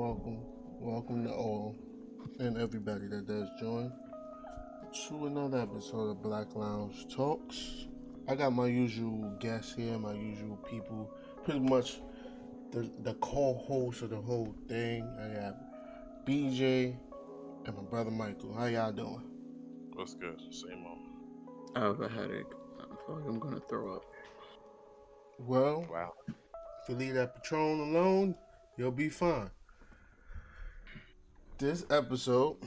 Welcome to all and everybody that does join to another episode of Black Lounge Talks. I got my usual guests here, my usual people, pretty much the co-host of the whole thing. I got BJ and my brother Michael. How y'all doing? What's good? Same old. I have a headache. I feel like I'm gonna throw up. Well, Wow. if you leave that Patron alone, you'll be fine. This episode,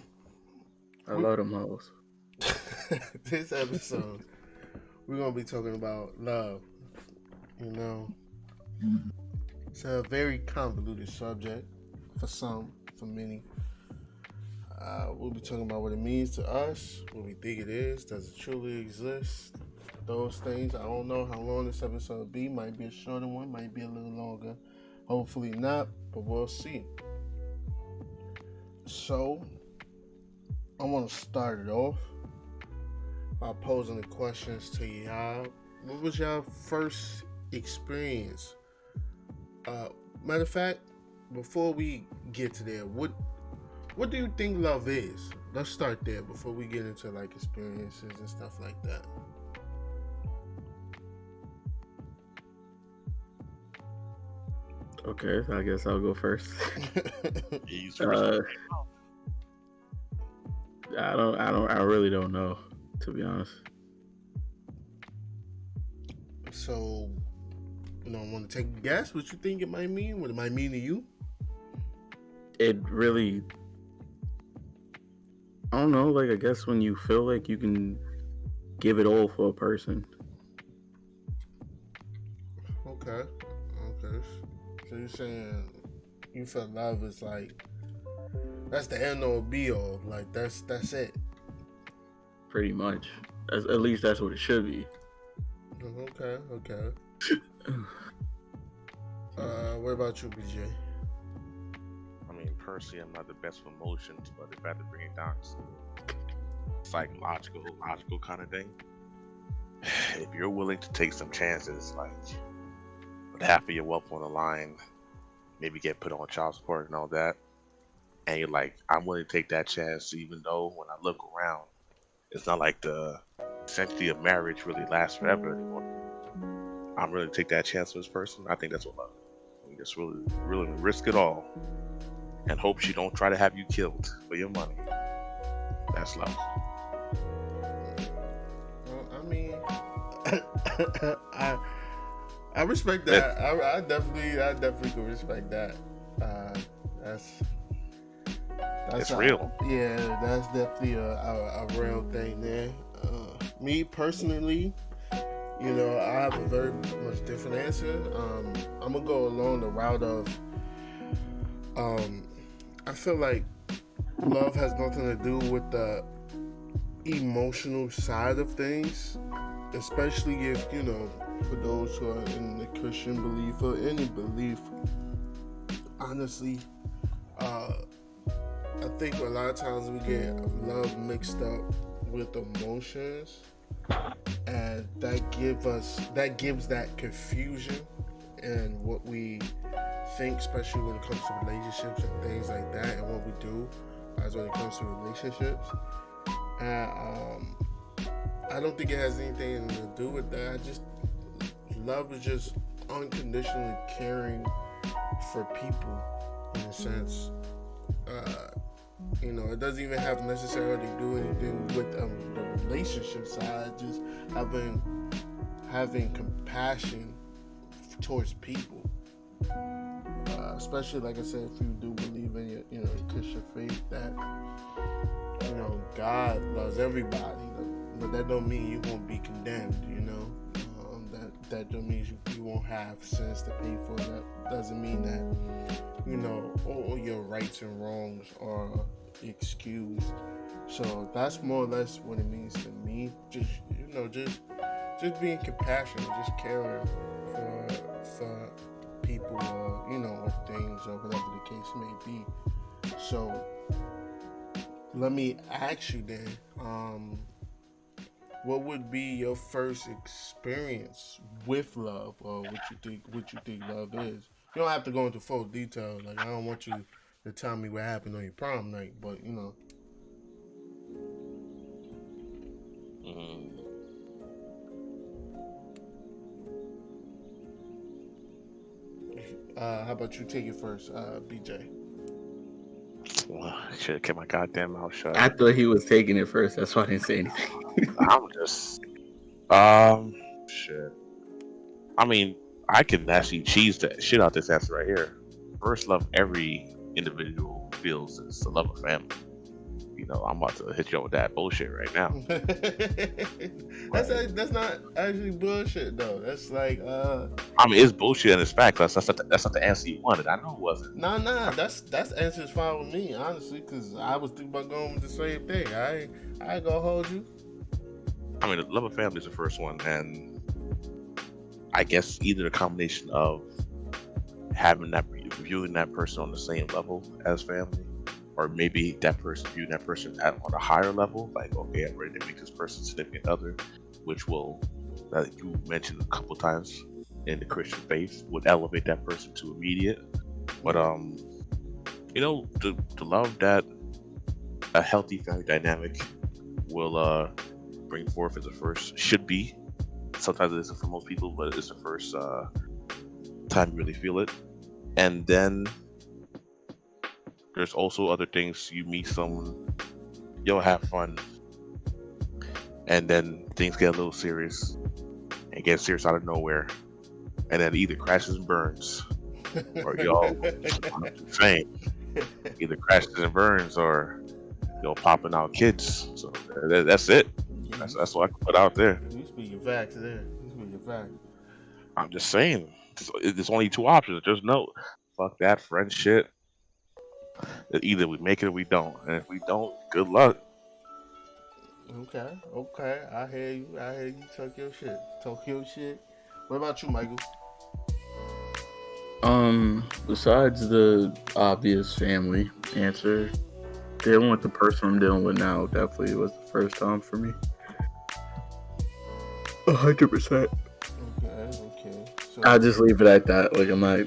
I love them hoes. this episode, we're gonna be talking about love. You know, it's a very convoluted subject for some, for many. We'll be talking about what it means to us, what we think it is, does it truly exist, those things. I don't know how long this episode will be. Might be a shorter one, might be a little longer. Hopefully not, but we'll see. So, I want to start it off by posing the questions to y'all. What was y'all first experience? Matter of fact, before we get to there, what do you think love is? Let's start there before we get into like experiences and stuff like that. Okay, so I guess I'll go first. He's I really don't know, to be honest. So, I want to take a guess what you think it might mean, what it might mean to you. It really, I don't know, like I guess when you feel like you can give it all for a person. Okay. So you're saying you feel love is like that's the end all be all, like that's it. Pretty much. At least that's what it should be. Okay. What about you, BJ? I mean, personally, I'm not the best with emotions, but if I had to bring it down to psychological, logical kind of thing, if you're willing to take some chances, like with half of your wealth on the line, maybe get put on child support and all that, and you're like, I'm willing to take that chance, even though when I look around, it's not like the sanctity of marriage really lasts forever anymore. I'm willing to take that chance with this person. I think that's what love is. You just really risk it all and hope she don't try to have you killed for your money. That's love. Well, I mean, I respect that. I definitely can respect that. That's it's real. Yeah, that's definitely a real thing there. Me personally, I have a very much different answer. I'm gonna go along the route of, I feel like love has nothing to do with the emotional side of things, especially if, for those who are in the Christian belief or any belief. Honestly, I think a lot of times we get love mixed up with emotions, and that gives that confusion and what we think, especially when it comes to relationships and things like that, and what we do as when it comes to relationships. And I don't think it has anything to do with that. Love is just unconditionally caring for people, in a sense. It doesn't even have to necessarily do anything with the relationship side. Just having compassion towards people, especially like I said, if you do believe in your Christian faith, that God loves everybody, but that don't mean you won't be condemned. That don't mean you won't have sins to pay for. That doesn't mean that all your rights and wrongs are excused. So that's more or less what it means to me. Just being compassionate, just caring for people, or things, or whatever the case may be. So let me ask you then, what would be your first experience with love, or what you think love is? You don't have to go into full detail. Like, I don't want you to tell me what happened on your prom night, but you know. Mm. How about you take it first, BJ? Well, I should have kept my goddamn mouth shut. I thought he was taking it first. That's why I didn't say anything. I'm just shit. I mean, I can actually cheese the shit out this answer right here. First love every individual feels is the love of family. You know, I'm about to hit you up with that bullshit right now. That's not actually bullshit though. That's like I mean, it's bullshit and it's fact. That's not the answer you wanted. I know it wasn't. Nah. That's answer's fine with me, honestly, because I was thinking about going with the same thing. I ain't gonna hold you. I mean, the love of family is the first one, and I guess either a combination of viewing that person on the same level as family, or maybe that person viewing that person on a higher level, like, okay, I'm ready to make this person significant other, which will, that you mentioned a couple times in the Christian faith, would elevate that person to immediate. But you know, the love that a healthy family dynamic will bring forth as a first should be. Sometimes it isn't for most people, but it's the first time you really feel it. And then there's also other things. You meet someone, you'll have fun, and then things get a little serious, and get serious out of nowhere, and then it either crashes and burns, or y'all saying either crashes and burns, or y'all popping out kids. So that's it. That's what I can put out there. You speaking facts there. You speaking facts. I'm just saying, there's only two options. There's no fuck that friend shit. Either we make it or we don't, and if we don't, good luck. Okay. I hear you. Talk your shit. What about you, Michael? Besides the obvious family answer, dealing with the person I'm dealing with now definitely was the first time for me. 100%. Okay. So I'll just leave it at that. Like, I'm not,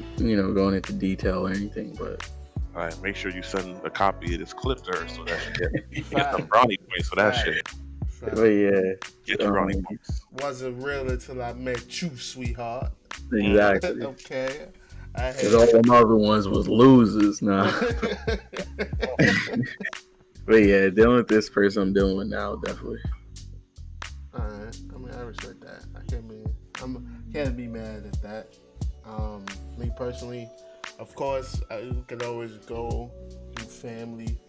going into detail or anything, but. All right, make sure you send a copy of this clip to her so that she get Fact. some brownie points for that shit. But yeah. Get your brownie points. Wasn't real until I met you, sweetheart. Exactly. Okay. Because all them other ones was losers, nah. But yeah, dealing with this person I'm dealing with now, definitely. Alright. I mean, I respect that. Can't be mad at that. Me personally, of course, you can always go through family.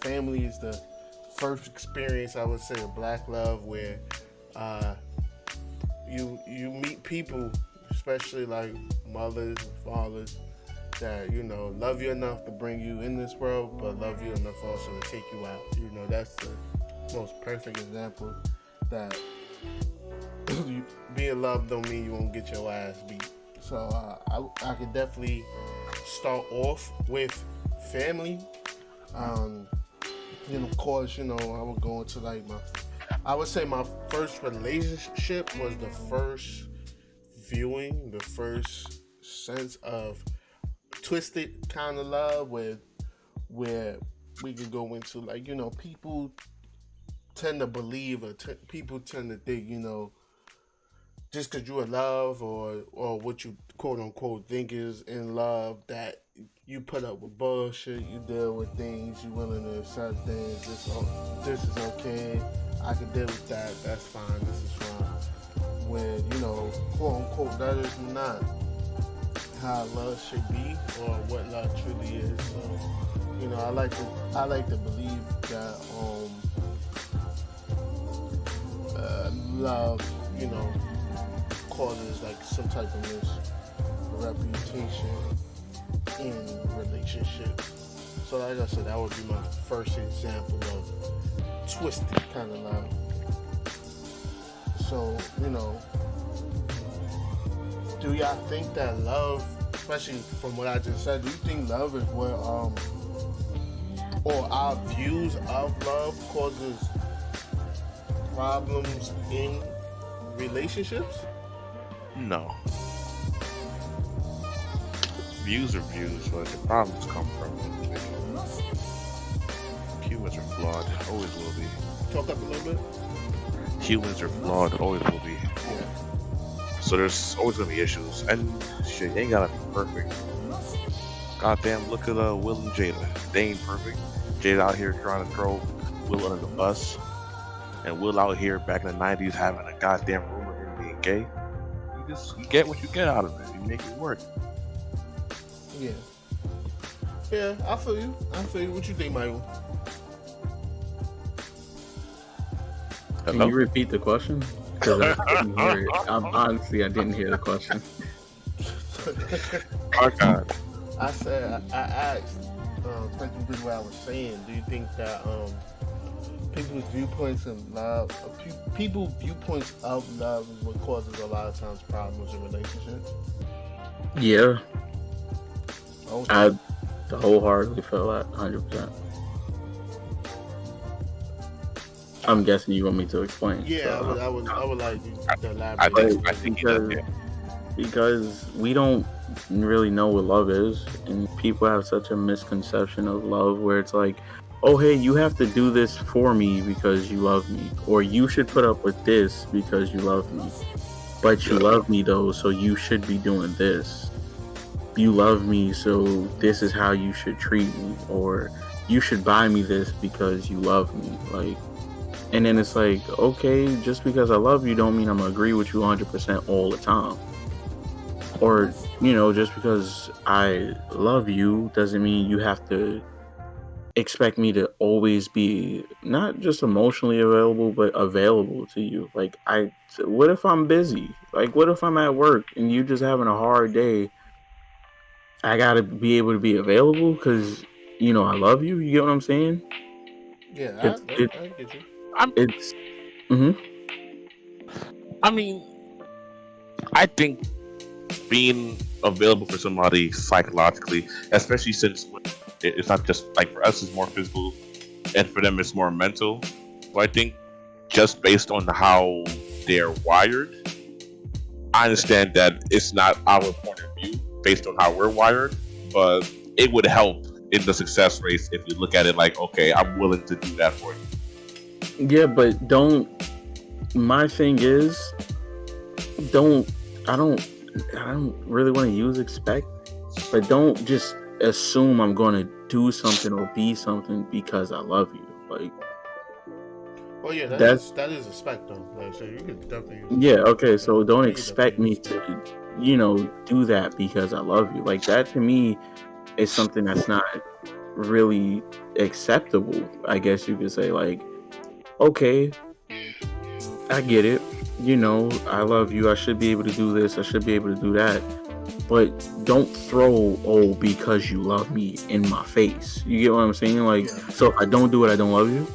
Family is the first experience, I would say, of black love, where you meet people, especially like mothers and fathers, that love you enough to bring you in this world, but love you enough also to take you out. That's the most perfect example that being loved don't mean you won't get your ass beat. So I could definitely start off with family. Of course, I would go into I would say my first relationship was the first viewing, the first sense of twisted kind of love where we could go into people tend to believe or people tend to think, just because you're in love or what you quote unquote think is in love, that you put up with bullshit, you deal with things, you willing to accept things, this is okay, I can deal with that, that's fine, this is fine. When, quote unquote, that is not how love should be or what love truly is. So, I like to believe that love, causes some type of misreputation in relationships. So like I said, that would be my first example of twisted kind of love. So, do y'all think that love, especially from what I just said, do you think love is what or our views of love causes problems in relationships? No. Views are views, but the problems come from always will be. Talk up a little bit. Humans are flawed, always will be. Yeah. So there's always gonna be issues, and shit, you ain't gotta be perfect. Goddamn, look at Will and Jada. They ain't perfect. Jada out here trying to throw Will under the bus, and Will out here back in the '90s having a goddamn rumor of him being gay. You get what you get out of it. You make it work. Yeah. Yeah, I feel you. What you think, Michael? Can you repeat the question? Because I didn't hear it. Honestly, I didn't hear the question. Oh God. I said, I asked, this is what I was saying. Do you think that people's viewpoints of love, people's viewpoints of love is what causes a lot of times problems in relationships? Yeah. Okay. I wholeheartedly feel that 100%. I'm guessing you want me to explain. Yeah, so. I would like to elaborate. I think he does. Yeah. Because we don't really know what love is, and people have such a misconception of love where it's like, oh hey, you have to do this for me because you love me, or you should put up with this because you love me, but you love me though, so you should be doing this. You love me, so this is how you should treat me, or you should buy me this because you love me. Like, and then it's like, okay, just because I love you don't mean I'm gonna agree with you 100% all the time. Or, just because I love you doesn't mean you have to expect me to always be not just emotionally available, but available to you. Like, what if I'm busy? Like, what if I'm at work and you just having a hard day? I gotta be able to be available because, I love you. You get what I'm saying? Yeah, I get you. I mean, I think being available for somebody psychologically, especially since it's not just like for us, it's more physical, and for them, it's more mental. So I think just based on how they're wired, I understand that it's not our point of view based on how we're wired, but it would help in the success rates if you look at it like, okay, I'm willing to do that for you. Yeah, but my thing is, I don't really want to use expect, but don't just assume I'm going to do something or be something because I love you. Like, well, yeah, that is expect though. Like, so you could definitely use yeah, okay, so don't expect me to, do that because I love you. Like, that to me is something that's not really acceptable, I guess you could say. Like, okay, I get it. I love you. I should be able to do this. I should be able to do that. But don't throw, because you love me in my face. You get what I'm saying? Like, so if I don't do it, I don't love you.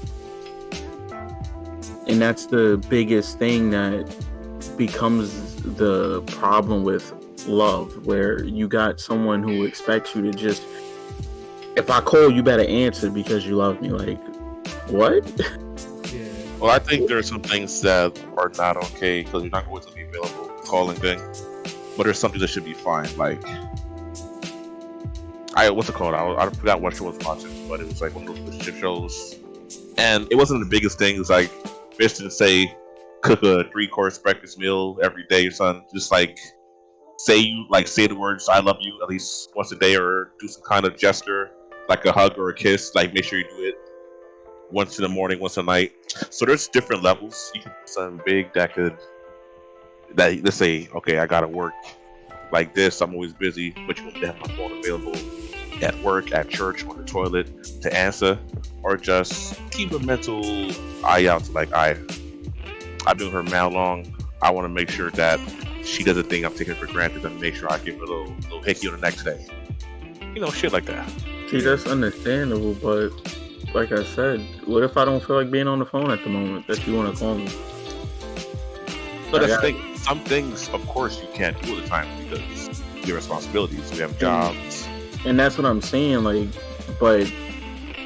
And that's the biggest thing that becomes the problem with love, where you got someone who expects you to just, if I call, you better answer because you love me. Like, what? Well, I think there are some things that are not okay because you're not going to be available calling thing. But there's something that should be fine. Like, what's it called? I forgot what show I was watching, but it was like one of those relationship shows. And it wasn't the biggest thing. It was like, Fish didn't say, cook a 3-course breakfast meal every day or something. Just like, say the words, I love you at least once a day, or do some kind of gesture, like a hug or a kiss. Like, make sure you do it once in the morning, once a night. So there's different levels. You can do something big that let's say, okay, I gotta work like this, I'm always busy, but you want me to have my phone available at work, at church, on the toilet to answer, or just keep a mental eye out to like, I've been with her how long, I want to make sure that she doesn't think I'm taking her for granted, and make sure I give her a little hickey on the next day. Shit like that. See, that's understandable, but like I said, what if I don't feel like being on the phone at the moment that you want to call me? But I think some things, of course, you can't do all the time because your responsibilities. We have jobs. And that's what I'm saying. Like, but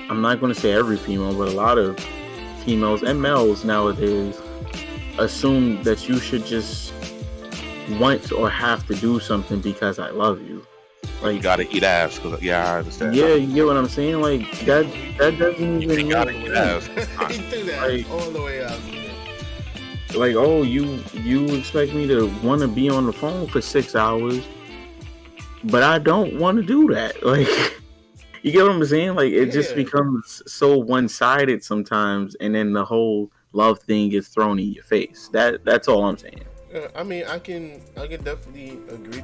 I'm not going to say every female, but a lot of females and males nowadays assume that you should just want or have to do something because I love you. you gotta eat ass. Cause I understand. Yeah, you get what I'm saying? Like that doesn't even You gotta eat ass. He threw that Like- all the way out. like, oh, you expect me to want to be on the phone for 6 hours, but I don't want to do that. Like, you get what I'm saying? Like, it just Yeah. becomes so one-sided sometimes, and then the whole love thing gets thrown in your face. That's all I'm saying. I mean, I can definitely agree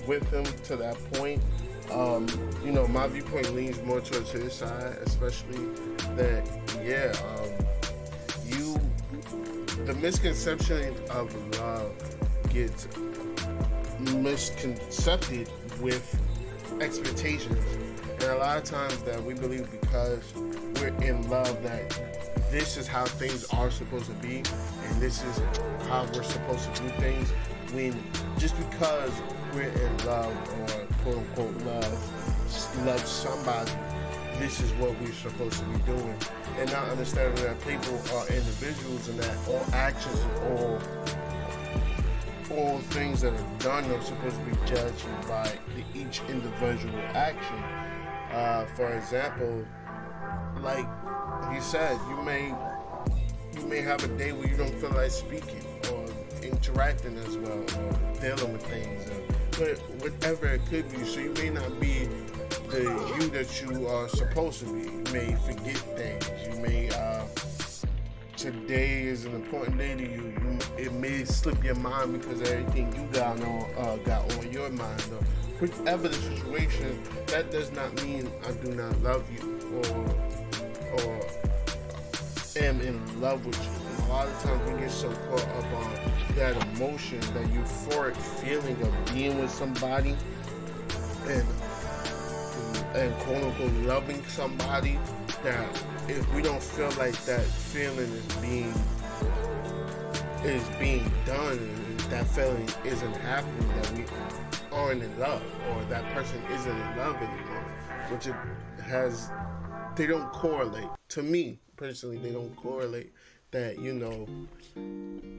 with him to that point. You know, my viewpoint leans more towards his side, especially that, the misconception of love gets misconcepted with expectations, and a lot of times that we believe because we're in love that this is how things are supposed to be, and this is how we're supposed to do things. When just because we're in love or quote unquote love somebody, this is what we're supposed to be doing, and not understanding that people are individuals and that all actions and all things that are done are supposed to be judged by each individual action. For example, like you said, you may have a day where you don't feel like speaking or interacting as well or dealing with things, but whatever it could be. So you may not be the you that you are supposed to be. You may forget things. You may today is an important day to you. It may slip your mind because of everything you got on your mind, or whatever the situation. That does not mean I do not love you or am in love with you. And a lot of times we get so caught up on that emotion, that euphoric feeling of being with somebody and quote unquote loving somebody, that if we don't feel like that feeling is being done, and that feeling isn't happening, that we aren't in love, or that person isn't in love anymore, which they don't correlate. To me personally, they don't correlate. That, you know,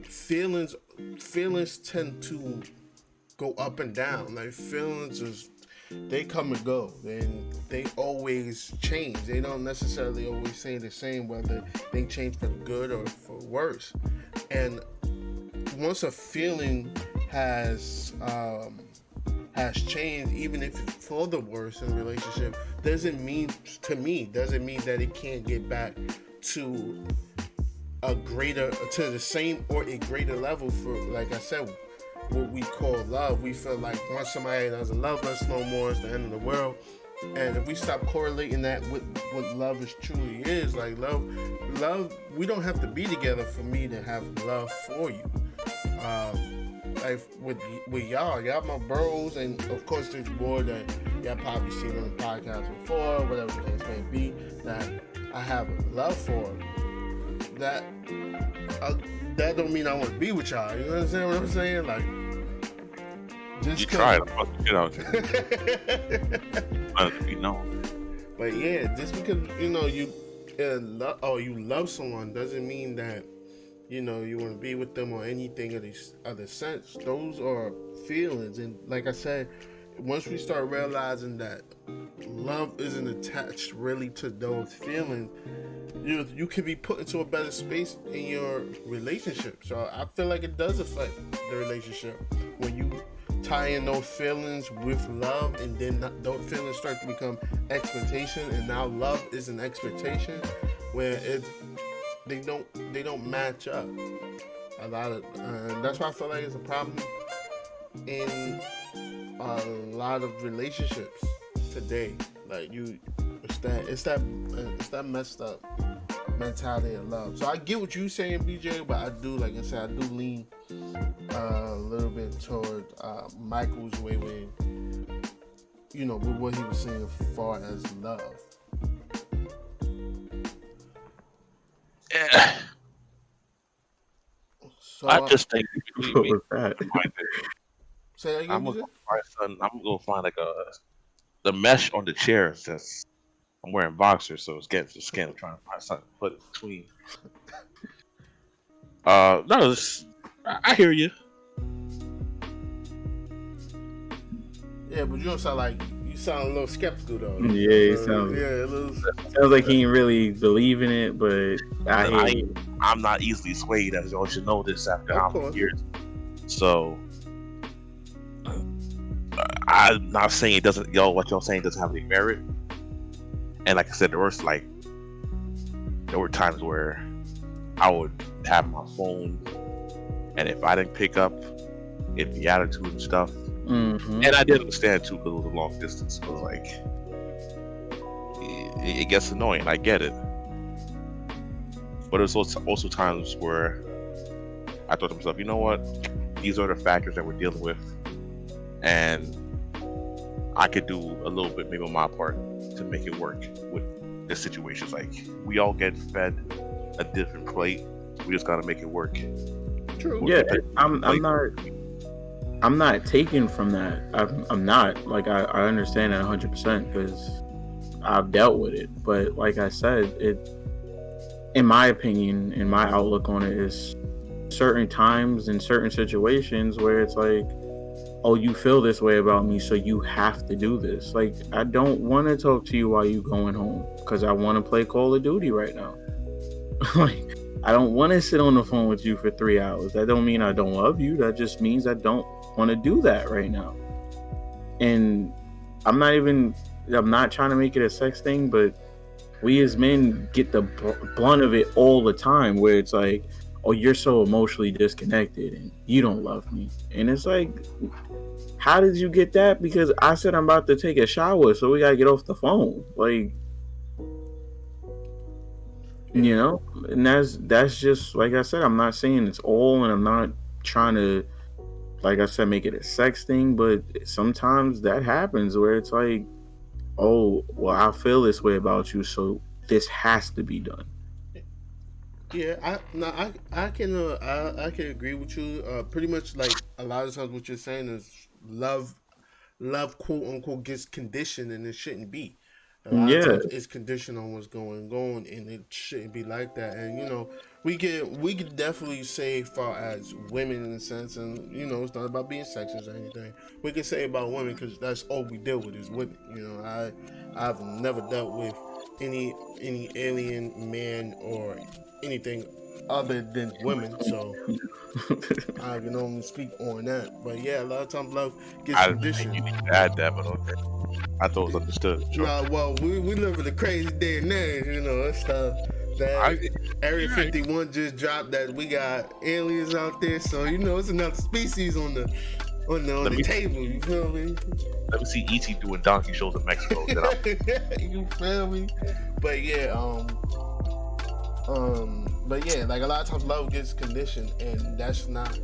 feelings tend to go up and down. Like, feelings they come and go, and they always change. They don't necessarily always stay the same, whether they change for good or for worse. And once a feeling has changed, even if it's for the worse in a relationship, doesn't mean that it can't get back to the same or a greater level. For, like I said, what we call love. We feel like once somebody doesn't love us no more, it's the end of the world. And if we stop correlating that with what love truly is, like love, we don't have to be together for me to have love for you. Like with y'all my bros, and of course there's more that y'all probably seen on the podcast before, whatever the case may be, that I have love for. That don't mean I want to be with y'all. You understand what I'm saying? Like, just you try to fuck the shit out of you. But yeah, just because you love someone doesn't mean that you want to be with them or anything of this other sense. Those are feelings, and like I said, once we start realizing that love isn't attached really to those feelings, you can be put into a better space in your relationship. So I feel like it does affect the relationship when you tie in those feelings with love, and then those feelings start to become expectation, and now love is an expectation where they don't match up. A lot of that's why I feel like it's a problem in a lot of relationships today. Like it's that messed up mentality of love. So I get what you're saying, BJ, but I do, like I said, I do lean a little bit toward Michael's way with what he was saying as far as love. Yeah. So I just think What was that? say that again, I'm BJ? gonna find like the mesh on the chair. Since I'm wearing boxers, so it's getting to the skin. I'm trying to find something to put it between. No, I hear you. Yeah, but you don't sound like you sound a little skeptical though. Yeah, it sounds. Yeah, a little. Sounds like he ain't really believe in it, but I'm not easily swayed, as y'all should know this after Of how course. many years. So I'm not saying it doesn't. What y'all saying doesn't have any merit. And like I said, there were times where I would have my phone, and if I didn't pick up, it'd be attitude and stuff. Mhm. And I did understand too, because it was a long distance. It was like it gets annoying. I get it, but there's also times where I thought to myself, you know what? These are the factors that we're dealing with, and I could do a little bit, maybe on my part, to make it work with the situations. Like, we all get fed a different plate. We just gotta make it work. True. Yeah, I'm not taken from that. I'm not. Like, I understand that 100% because I've dealt with it. But like I said, in my opinion, in my outlook on it, is certain times and certain situations where it's like, oh, you feel this way about me, so you have to do this. Like, I don't want to talk to you while you going home because I want to play Call of Duty right now. Like, I don't want to sit on the phone with you for 3 hours. That don't mean I don't love you. That just means I don't want to do that right now. And I'm not trying to make it a sex thing, but we as men get the blunt of it all the time, where it's like, oh, you're so emotionally disconnected and you don't love me. And it's like, how did you get that? Because I said I'm about to take a shower, so we gotta get off the phone. Like, you know, and that's just, like I said, I'm not saying it's all, and I'm not trying to, like I said, make it a sex thing, but sometimes that happens where it's like, oh, well, I feel this way about you, so this has to be done. Yeah, I can agree with you. Pretty much, like, a lot of times what you're saying is love quote unquote gets conditioned, and it shouldn't be. A lot of times it's conditioned on what's going on, and it shouldn't be like that. And you know, we could definitely say, far as women in a sense, and you know, it's not about being sexist or anything. We can say about women because that's all we deal with is women. You know, I've never dealt with any alien man or anything other than women, so I can only speak on that. But yeah, a lot of times love gets I didn't think conditioned. you need to add that, but okay. I thought it was understood. Sure. Nah, well, we live in a crazy day and age, you know, and stuff. That Area 51 just dropped that we got aliens out there, so you know it's another species on the table. You feel me? Let me see E.T. doing donkey shows in Mexico. You feel me? But yeah, like a lot of times love gets conditioned, and that's not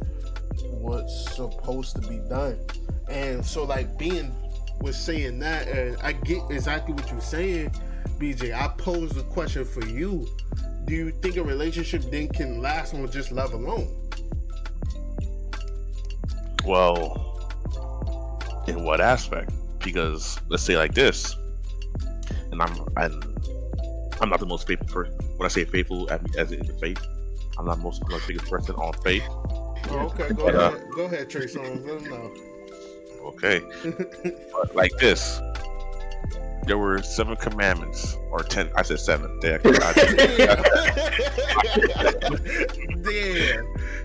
what's supposed to be done. And so, like, being with saying that, and I get exactly what you're saying, BJ. I pose the question for you: do you think a relationship then can last on just love alone? Well, in what aspect? Because let's say like this, and I'm not the most faithful person. When I say faithful, as in the faith, I'm not the biggest person on faith. Oh, okay, go ahead, Trey Songz. Let them know. Okay, but like this, there were 7 commandments, or 10. I said 7. Damn.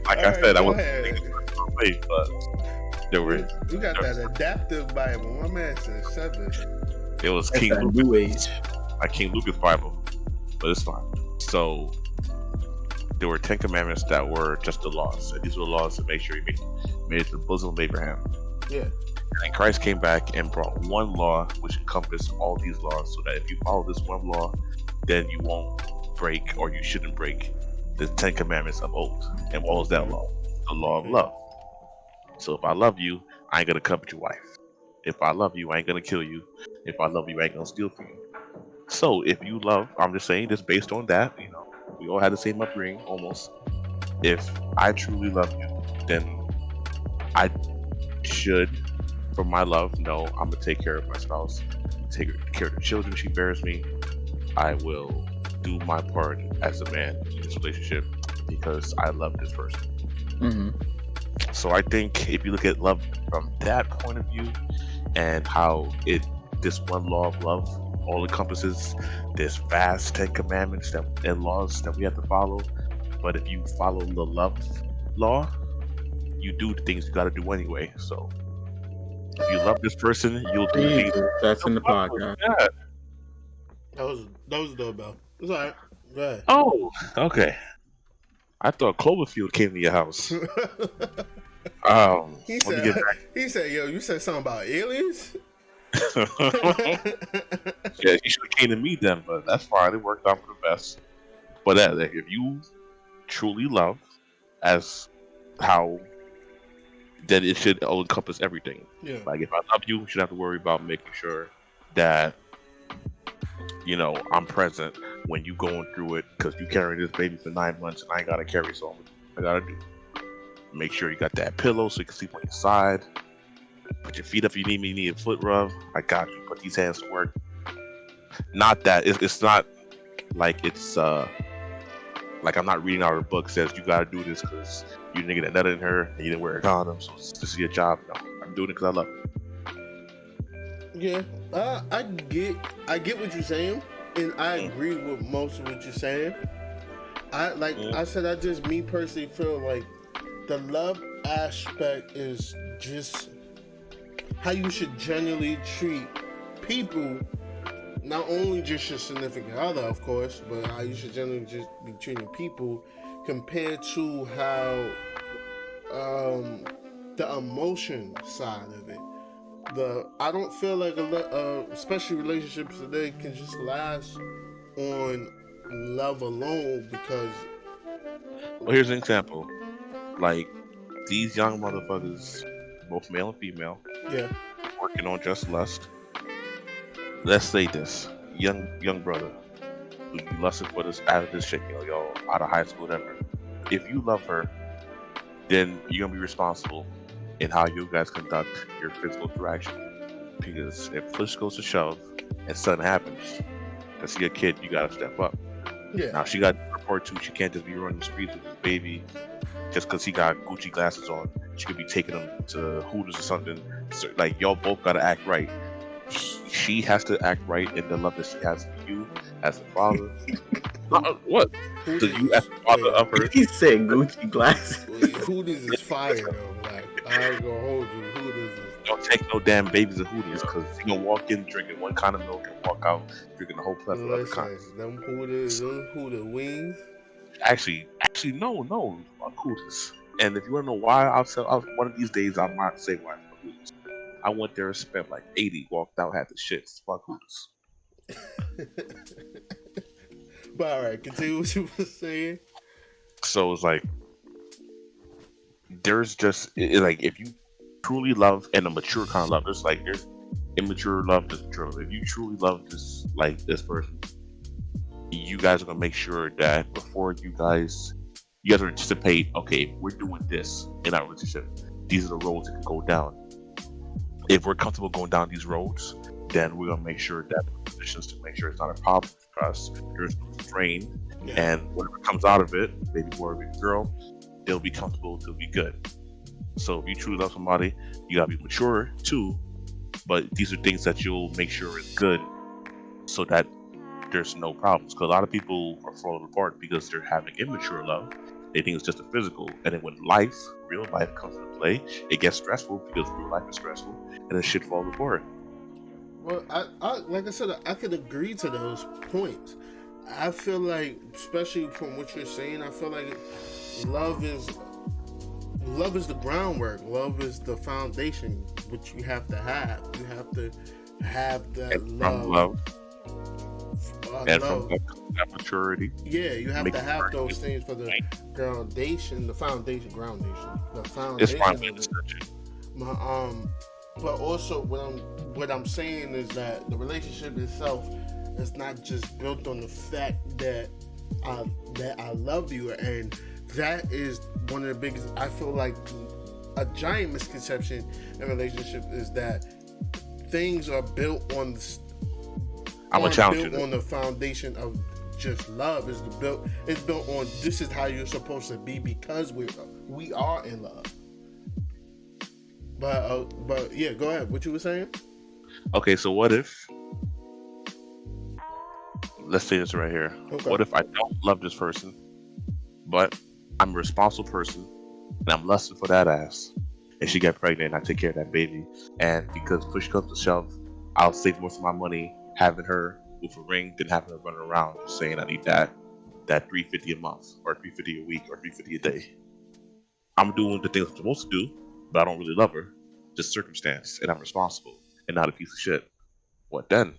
Like I said, I wasn't on faith, but there were. You got that adaptive Bible. My man said 7. It was King Lucas, New Age. like King Lucas Bible, but it's fine. So there were 10 commandments that were just the laws, and these were the laws to make sure he made it to the bosom of Abraham. Yeah. And Christ came back and brought one law which encompassed all these laws, so that if you follow this one law, then you won't break, or you shouldn't break, the 10 commandments of old. And what was that law? The law of love. So if I love you, I ain't gonna covet your wife. If I love you, I ain't gonna kill you. If I love you, I ain't gonna steal from you. So if you love, I'm just saying this based on that, you know, we all had the same upbringing almost. If I truly love you, then I should, for my love, know I'm gonna take care of my spouse, take care of the children she bears me. I will do my part as a man in this relationship because I love this person. Mm-hmm. So I think if you look at love from that point of view, and how this one law of love all encompasses this vast 10 commandments and laws that we have to follow. But if you follow the love law, you do the things you got to do anyway. So if you love this person, you'll do the things. That's in the podcast. Yeah. That was a doorbell. It's all right. Go ahead. Oh, okay. I thought Cloverfield came to your house. he Let me get said, back. yo, you said something about aliens? Yeah, you should have came to me then, but that's fine. It worked out for the best. But like, if you truly love, as how, then it should all encompass everything. Yeah. Like, if I love you, you should have to worry about making sure that, you know, I'm present when you going through it, because you carrying this baby for 9 months and I ain't gotta carry something. I gotta do. Make sure you got that pillow so you can sleep on your side. Put your feet up if you need a foot rub. I got you. Put these hands to work. Not that it's not like it's like I'm not reading out of a book says you gotta do this because you didn't get a nut in her and you didn't wear a condom, so this is your job. No, I'm doing it because I love you. Yeah, I get what you're saying, and I agree with most of what you're saying. I said, I just me personally feel like the love aspect is just how you should genuinely treat people, not only just your significant other, of course, but how you should generally just be treating people compared to how the emotion side of it. I don't feel like especially relationships today can just last on love alone because. Well, here's an example. Like, these young motherfuckers, both male and female, Yeah. working on just lust. Let's say this, young brother, who you lusted for this out of this chick, yo, out of high school, whatever. If you love her, then you're gonna be responsible in how you guys conduct your physical interaction. Because if push goes to shove and something happens, to see a kid, you gotta step up. Yeah. Now she got to report too. She can't just be running the streets with this baby just because he got Gucci glasses on. She could be taking him to Hooters or something. So, like, y'all both gotta act right. She has to act right in the love that she has for you as a father. What? So you as the father of her? He said Gucci glasses. Hooters is fire though. Like, I ain't gonna hold you. Hooters is. Don't take no damn babies of Hooters because you gonna walk in drinking one kind of milk and walk out drinking the whole plethora of other kinds. Them Hooter wings. Actually, no, fuck Hooters. And if you wanna know why, I'll one of these days I might say why fuck Hooters. I went there and spent like 80, walked out, had the shits. Fuck Hooters. But alright, continue what you were saying. So it's like there's just like if you truly love and a mature kind of love, there's immature love, there's mature love. If you truly love this person, you guys are gonna make sure that before you guys anticipate, okay, we're doing this in our relationship. These are the roads that can go down. If we're comfortable going down these roads, then we're gonna make sure that we're positions to make sure it's not a problem for us. There's no strain, and whatever comes out of it, baby boy or baby girl, they'll be comfortable, they'll be good. So if you truly love somebody, you gotta be mature too. But these are things that you'll make sure is good, so that there's no problems. Because a lot of people are falling apart because they're having immature love. They think it's just a physical, and then when real life comes into play, it gets stressful because real life is stressful, and then shit falls apart. Well, I like I said, I could agree to those points. I feel like, especially from what you're saying, I feel like love is the groundwork. Love is the foundation, which you have to have. You have to have that And love. from love, and love. from that maturity. Yeah, you have make to it have work. those things for the foundation. The foundation. It's fine of with it. discussion. But also what I'm saying is that the relationship itself is not just built on the fact that I love you, and that is one of the biggest. I feel like a giant misconception in relationship is that things are built on the. I'm gonna challenge you. On the foundation of just love. It's built on this is how you're supposed to be because we are in love. But yeah, go ahead. What you were saying? Okay, so what if, let's say this right here. Okay. What if I don't love this person, but I'm a responsible person and I'm lusting for that ass, and she get pregnant and I take care of that baby, and because push comes to shove, I'll save most of my money having her with a ring than having her running around just saying I need that $350 a month or $350 a week or $350 a day. I'm doing the things I'm supposed to do, but I don't really love her. Just circumstance, and I'm responsible and not a piece of shit. What then?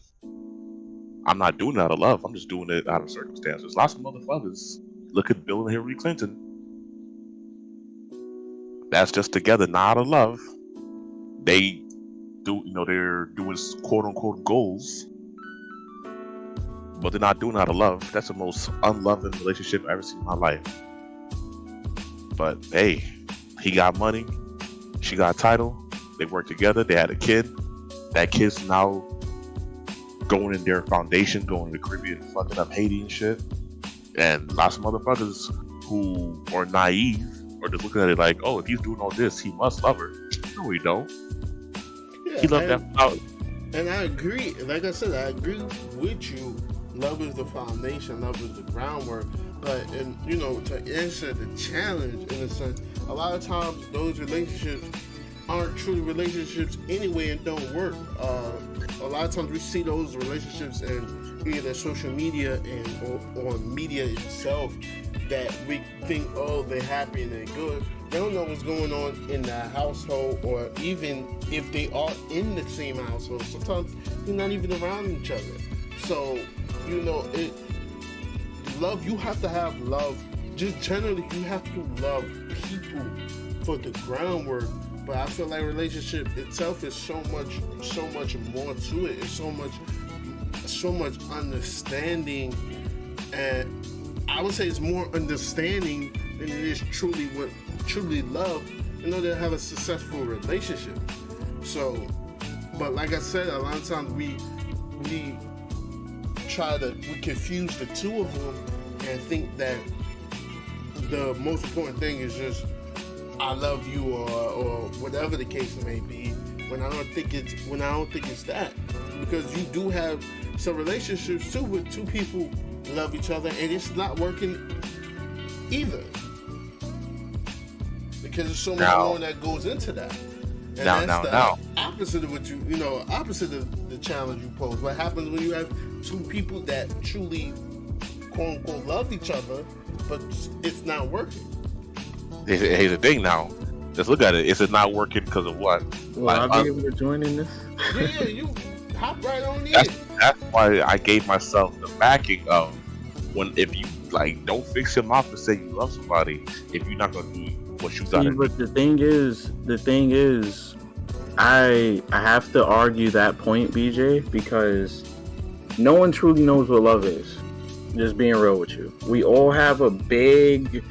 I'm not doing it out of love. I'm just doing it out of circumstances. Lots of motherfuckers. Look at Bill and Hillary Clinton. That's just together, not out of love. They do, they're doing quote unquote goals, but they're not doing it out of love. That's the most unloving relationship I've ever seen in my life. But hey, he got money, she got a title, they worked together, they had a kid. That kid's now going in their foundation, going to the Caribbean, fucking up Haiti and shit. And lots of motherfuckers who are naive or just looking at it like, oh, if he's doing all this, he must love her. No, he don't. Yeah, He loved that out. And I agree. Like I said, I agree with you. Love is the foundation. Love is the groundwork. But, and to answer the challenge, in a sense, a lot of times those relationships aren't true relationships anyway and don't work. A lot of times we see those relationships in either social media or media itself that we think, oh, they're happy and they're good. They don't know what's going on in that household, or even if they are in the same household. Sometimes they're not even around each other. So, love, you have to have love. Just generally, you have to love people for the groundwork. But I feel like relationship itself is so much more to it. It's so much understanding, and I would say it's more understanding than it is truly love in order to have a successful relationship. So, but like I said, a lot of times we confuse the two of them and think that the most important thing is just I love you or whatever the case may be, when I don't think it's that. Because you do have some relationships too with two people love each other and it's not working either. Because there's so much more that goes into that. And that's the opposite of what opposite of the challenge you pose. What happens when you have two people that truly quote unquote love each other, but it's not working? Here's the thing now. Let's look at it. Is it not working because of what? Will I be able to join in this? Yeah, you hop right on in. That's why I gave myself the backing of if you don't fix your mouth and say you love somebody if you're not gonna do what you got. But the thing is, I have to argue that point, BJ, because no one truly knows what love is. Just being real with you, we all have a big,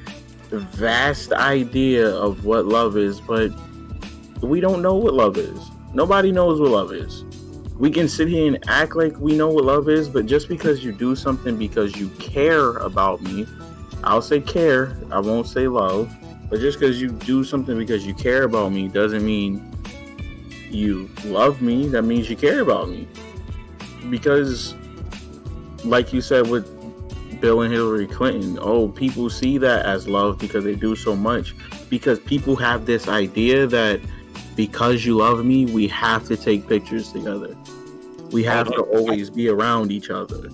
vast idea of what love is, but we don't know what love is. Nobody knows what love is. We can sit here and act like we know what love is, but just because you do something because you care about me, I'll say care, I won't say love, but just because you do something because you care about me doesn't mean you love me. That means you care about me. Because like you said with Bill and Hillary Clinton, people see that as love because they do so much. Because people have this idea that because you love me, we have to take pictures together. We have to always be around each other.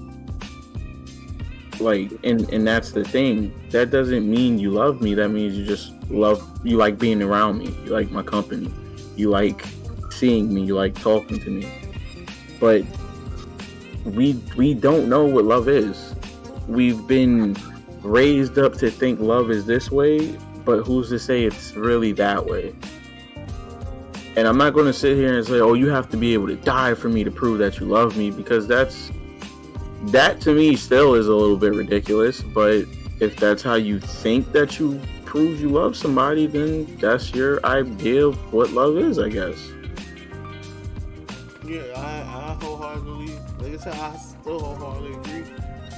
And that's the thing. That doesn't mean you love me. That means you like being around me. You like my company. You like seeing me. You like talking to me. But we don't know what love is. We've been raised up to think love is this way, but who's to say it's really that way? And I'm not going to sit here and say, you have to be able to die for me to prove that you love me, because that to me still is a little bit ridiculous. But if that's how you think that you prove you love somebody, then that's your idea of what love is, I guess. Yeah, I wholeheartedly, like I said, I still wholeheartedly agree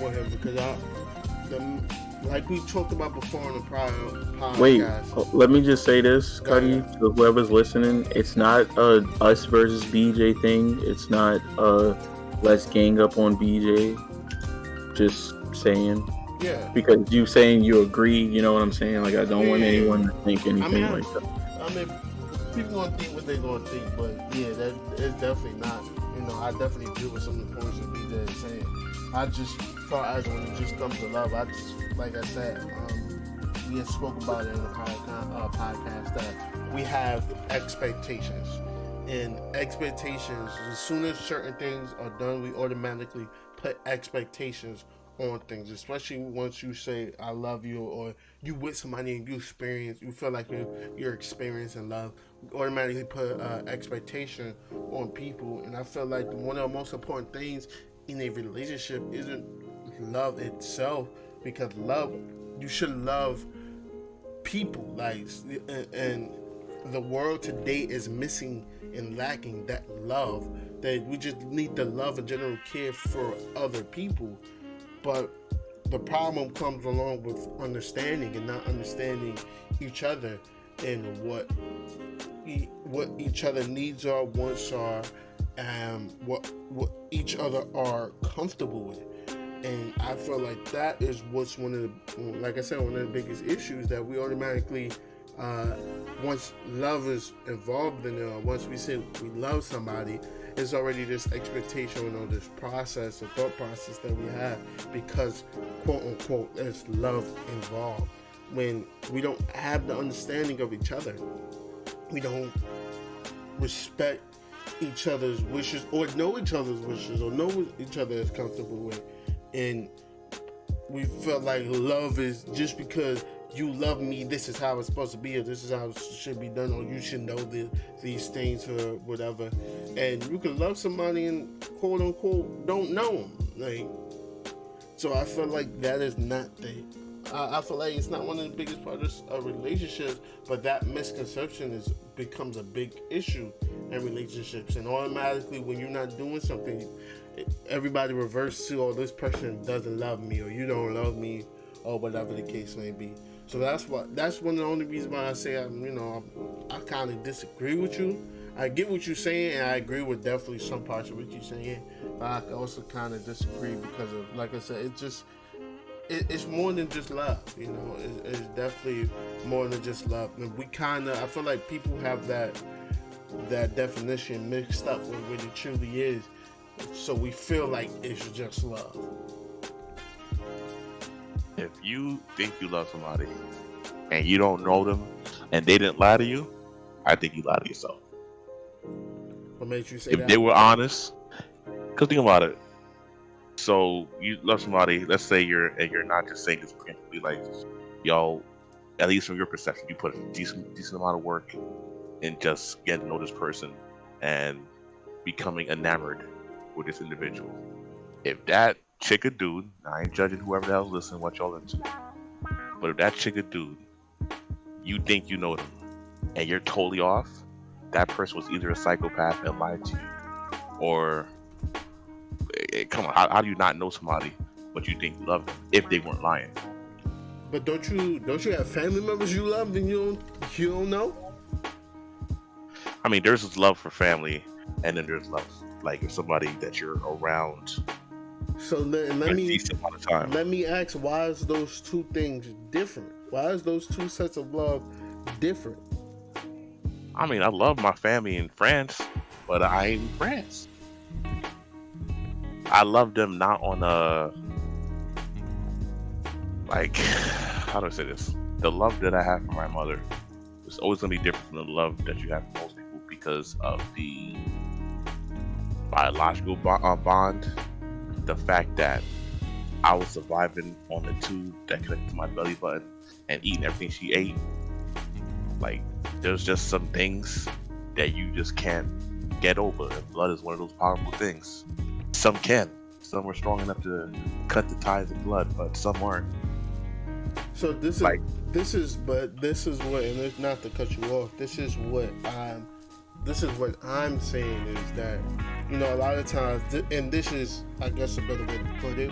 with him, because like we talked about before on the prior podcast. Wait, let me just say this, Cuddy, to whoever's listening. It's not a us versus BJ thing. It's not let's gang up on BJ. Just saying. Yeah. Because you saying you agree, you know what I'm saying? Like, I don't want anyone to think anything like that. I mean, people gonna think what they're gonna think, but yeah, that is definitely not. You know, I definitely agree with some of the points that BJ is saying. I just far as when it just comes to love, I just, like I said, we had spoke about it in the podcast that we have expectations, and expectations. As soon as certain things are done, we automatically put expectations on things, especially once you say I love you, or you with somebody and you feel like you're experiencing love, we automatically put expectation on people. And I feel like one of the most important things in a relationship isn't love itself, because you should love people, like, and the world today is missing and lacking that love, that we just need the love and general care for other people. But the problem comes along with understanding and not understanding each other and what each other needs are, wants are, and what each other are comfortable with. And I feel like that is what's one of the biggest issues, that we automatically, once love is involved in it, or once we say we love somebody, it's already this expectation or this process, or thought process that we have, because quote unquote there's love involved. When we don't have the understanding of each other, we don't respect each other's wishes, or know each other's wishes, or know what each other is comfortable with. And we feel like love is just because you love me, this is how it's supposed to be, or this is how it should be done, or you should know these things, or whatever. And you can love somebody and quote unquote don't know them. Like, so I feel like that is not I feel like it's not one of the biggest parts of relationships, but that misconception becomes a big issue in relationships. And automatically, when you're not doing something, everybody reverts to, oh, this person doesn't love me, or you don't love me, or whatever the case may be. So that's one of the only reasons why I say I kind of disagree with you. I get what you're saying, and I agree with definitely some parts of what you're saying, but I also kind of disagree because of, like I said, it's more than just love. You know, it's definitely more than just love. And I feel like people have that definition mixed up with what it truly is. So we feel like it's just love. If you think you love somebody and you don't know them and they didn't lie to you, I think you lie to yourself. What makes you say if that? They were honest, because think about it. So you love somebody, let's say you're not just saying this preemptively, like, yo, at least from your perception, you put a decent amount of work in just getting to know this person and becoming enamored with this individual. If that chick or dude, I ain't judging whoever the hell's listening what y'all into, but if that chick or dude, you think you know them and you're totally off, that person was either a psychopath and lied to you, or come on, how do you not know somebody but you think you love them if they weren't lying? But don't you have family members you love and you don't know? I mean, there's this love for family, and then there's love like if somebody that you're around. So let me ask, why is those two things different? Why is those two sets of love different? I mean, I love my family and friends, but I ain't friends. I love them not on like, how do I say this? The love that I have for my mother is always going to be different from the love that you have for most people because of the biological bond. The fact that I was surviving on the tube that connected to my belly button and eating everything she ate. Like, there's just some things that you just can't get over. And blood is one of those powerful things. Some can. Some are strong enough to cut the ties of blood, but some aren't. So this is what, and it's not to cut you off, this is what I'm saying is that, you know, a lot of times, and this is, I guess, a better way to put it,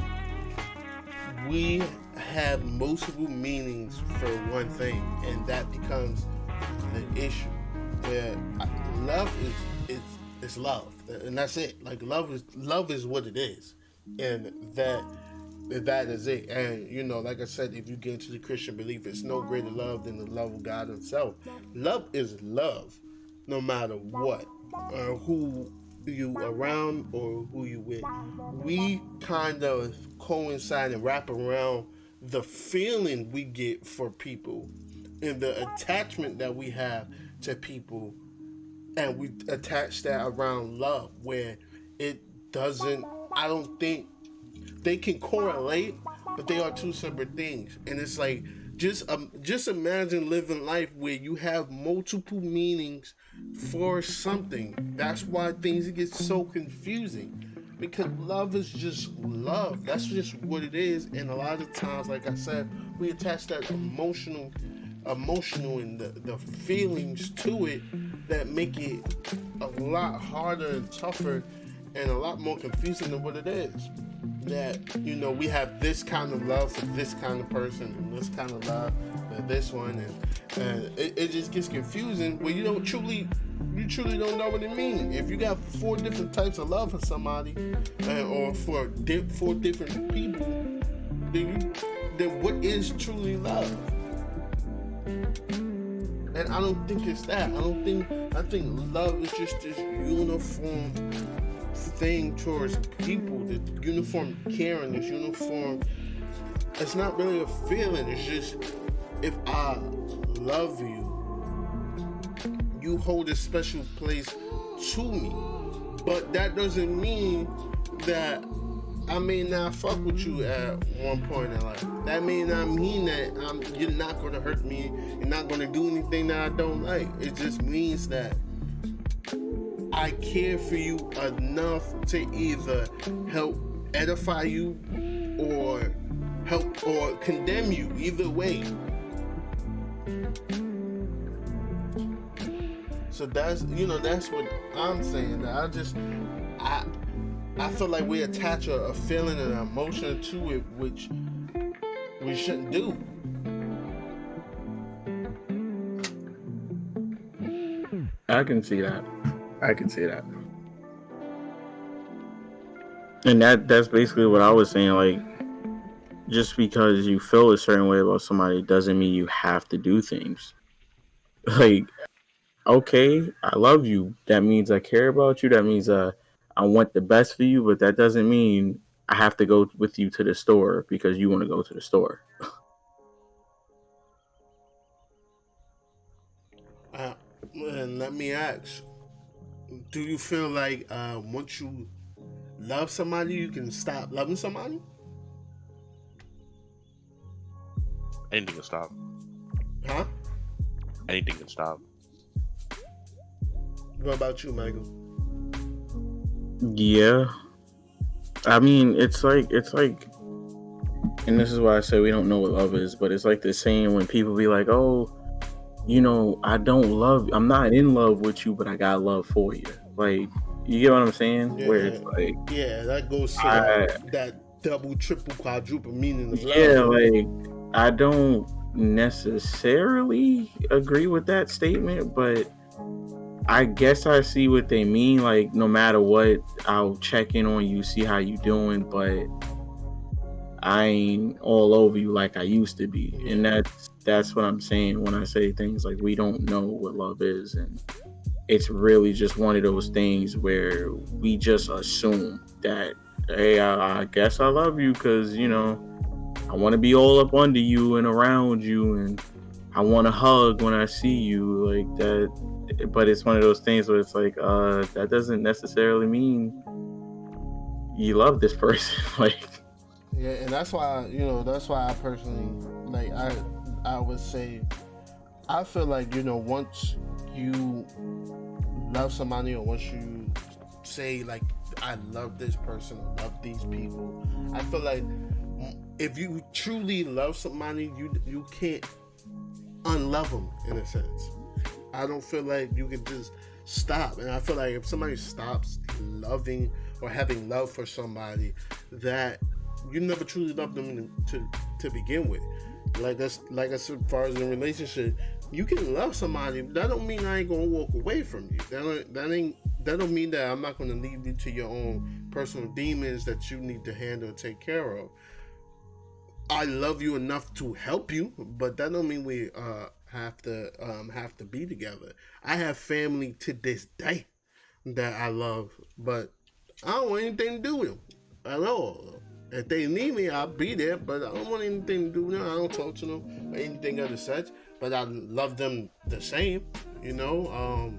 we have multiple meanings for one thing, and that becomes the issue. Where love is love, and that's it. Like love is what it is, and that is it. And like I said, if you get into the Christian belief, it's no greater love than the love of God Himself. Love is love, no matter what, or who you around or who you with. We kind of coincide and wrap around the feeling we get for people and the attachment that we have to people, and we attach that around love, where it doesn't. I don't think they can correlate, but they are two separate things. And it's like just imagine living life where you have multiple meanings for something. That's why things get so confusing, because love is just love. That's just what it is. And a lot of times, like I said, we attach that emotional and the feelings to it that make it a lot harder and tougher and a lot more confusing than what it is. That we have this kind of love for this kind of person and this kind of love for this one, and it just gets confusing when you truly don't know what it means. If you got 4 different types of love for somebody, or for 4 different people, then what is truly love? And I don't think it's that. I think love is just this uniform thing towards people, this uniform caring, this uniform. It's not really a feeling. It's just, if I love you, you hold a special place to me. But that doesn't mean that I may not fuck with you at one point in life. That may not mean that you're not going to hurt me. You're not going to do anything that I don't like. It just means that I care for you enough to either help edify you or help or condemn you. Either way. So that's what I'm saying. I feel like we attach a feeling and an emotion to it, which we shouldn't do. I can see that. And that's basically what I was saying. Like, just because you feel a certain way about somebody doesn't mean you have to do things. Like, okay, I love you. That means I care about you. That means I want the best for you, but that doesn't mean I have to go with you to the store because you want to go to the store. And let me ask, do you feel like once you love somebody, you can stop loving somebody? Anything can stop. Huh? Anything can stop. What about you, Michael? Yeah. I mean, it's like, and this is why I say we don't know what love is, but it's like the saying when people be like, oh, I'm not in love with you, but I got love for you. Like, you get what I'm saying? Yeah, where it's like, yeah, that goes to that double, triple, quadruple meaning of love. Yeah, like, I don't necessarily agree with that statement, but I guess I see what they mean. Like, no matter what, I'll check in on you, see how you doing, but I ain't all over you like I used to be. And that's what I'm saying when I say things like we don't know what love is. And it's really just one of those things where we just assume that, hey, I guess I love you because, I want to be all up under you and around you, and I want to hug when I see you, like that. But it's one of those things where it's like, that doesn't necessarily mean you love this person. Like, yeah, and that's why I personally, like, I would say, I feel like, once you love somebody, or once you say, like, I love this person, I love these people, I feel like if you truly love somebody, you can't unlove them, in a sense. I don't feel like you can just stop. And I feel like if somebody stops loving or having love for somebody, that you never truly loved them to begin with. Like I said, as far as in a relationship, you can love somebody. That don't mean I ain't gonna walk away from you. That don't mean that I'm not gonna leave you to your own personal demons that you need to handle and take care of. I love you enough to help you, but that don't mean we have to be together. I have family to this day that I love, but I don't want anything to do with them at all. If they need me, I'll be there, but I don't want anything to do with them. I don't talk to them or anything of the such, but I love them the same, you know.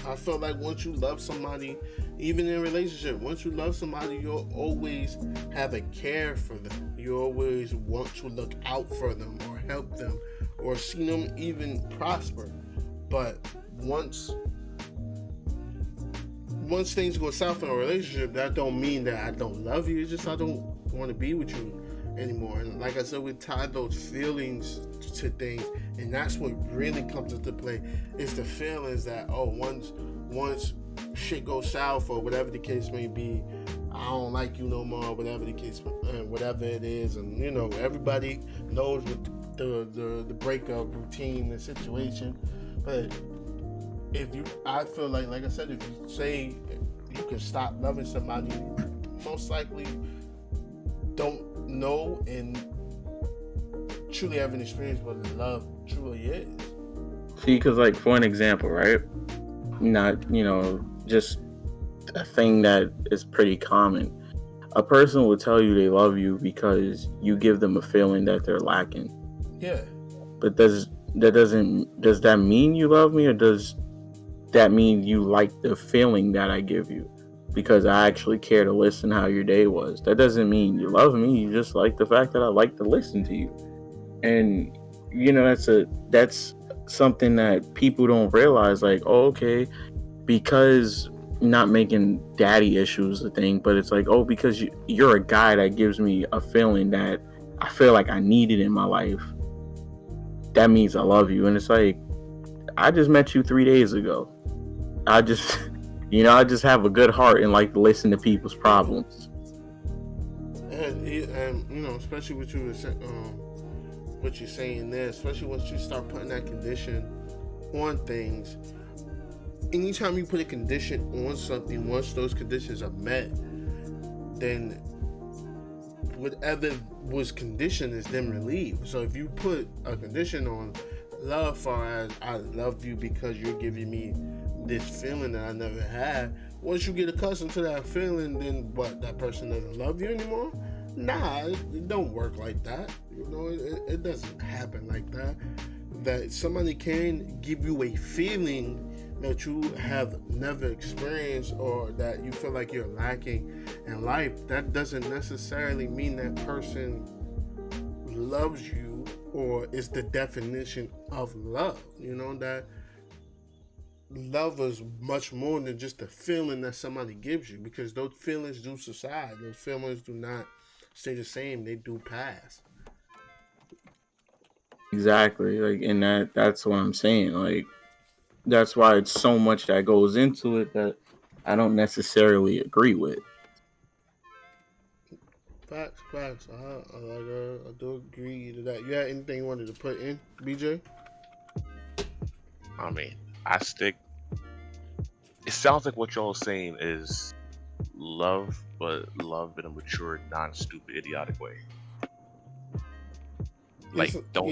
I feel like once you love somebody, even in a relationship, once you love somebody, you'll always have a care for them. You always want to look out for them or help them or see them even prosper. But once things go south in a relationship, that don't mean that I don't love you. It's just I don't want to be with you anymore. And like I said, we tie those feelings to things, and that's what really comes into play. It's the feelings that once shit goes south or whatever the case may be, I don't like you no more, whatever the case, whatever it is, and you know everybody knows what the breakup routine, the situation, but. I feel like I said, if you say you can stop loving somebody, you most likely don't know and truly have an experience what love truly is. See, because like for an example, right? Not, just a thing that is pretty common. A person will tell you they love you because you give them a feeling that they're lacking. Yeah. But does that mean you love me, or does that mean you like the feeling that I give you because I actually care to listen how your day was? That doesn't mean you love me. You just like the fact that I like to listen to you. And that's something that people don't realize. Like, oh, okay, because not making daddy issues a thing, but it's like, oh, because you're a guy that gives me a feeling that I feel like I need it in my life, that means I love you. And it's like, I just met you 3 days ago. I just have a good heart and like to listen to people's problems. And especially what you're saying there, especially once you start putting that condition on things. Anytime you put a condition on something, once those conditions are met, then whatever was conditioned is then relieved. So if you put a condition on love, far as I love you because you're giving me this feeling that I never had, once you get accustomed to that feeling, then what, that person doesn't love you anymore? Nah, it don't work like that. It doesn't happen like that. That somebody can give you a feeling that you have never experienced or that you feel like you're lacking in life, that doesn't necessarily mean that person loves you or is the definition of love. That love is much more than just a feeling that somebody gives you, because those feelings do subside. Those feelings do not stay the same. They do pass. Exactly. Like, and that's what I'm saying. Like, that's why it's so much that goes into it that I don't necessarily agree with. Facts. I do agree to that. You had anything you wanted to put in, BJ? I mean, it sounds like what y'all are saying is love, but love in a mature, non-stupid, idiotic way. Like, don't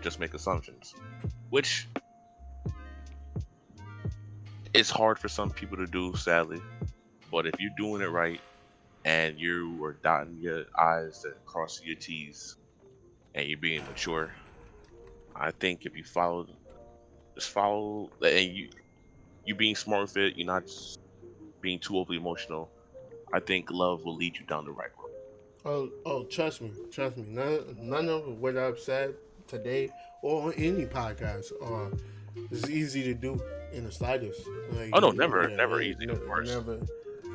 just make assumptions, which it's hard for some people to do, sadly. But if you're doing it right and you are dotting your I's and crossing your T's and you're being mature, I think if you follow, and you being smart with it, you're not just being too overly emotional, I think love will lead you down the right road. Oh, trust me. None of what I've said today or on any podcast is easy to do in the slightest. Like, Oh no, never easy. Of course.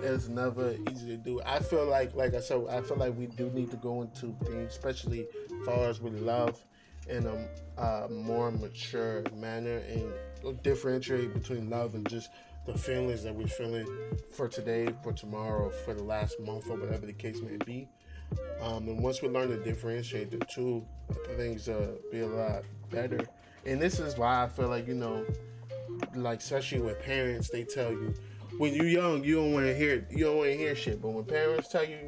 It's never easy to do. I feel like I said, I feel like we do need to go into things, especially as far as with love, in a more mature manner and differentiate between love and just the feelings that we're feeling for today, for tomorrow, for the last month, or whatever the case may be. And once we learn to differentiate the two, things be a lot better. And this is why I feel like, like especially with parents, they tell you when you're young, you don't want to hear shit. But when parents tell you,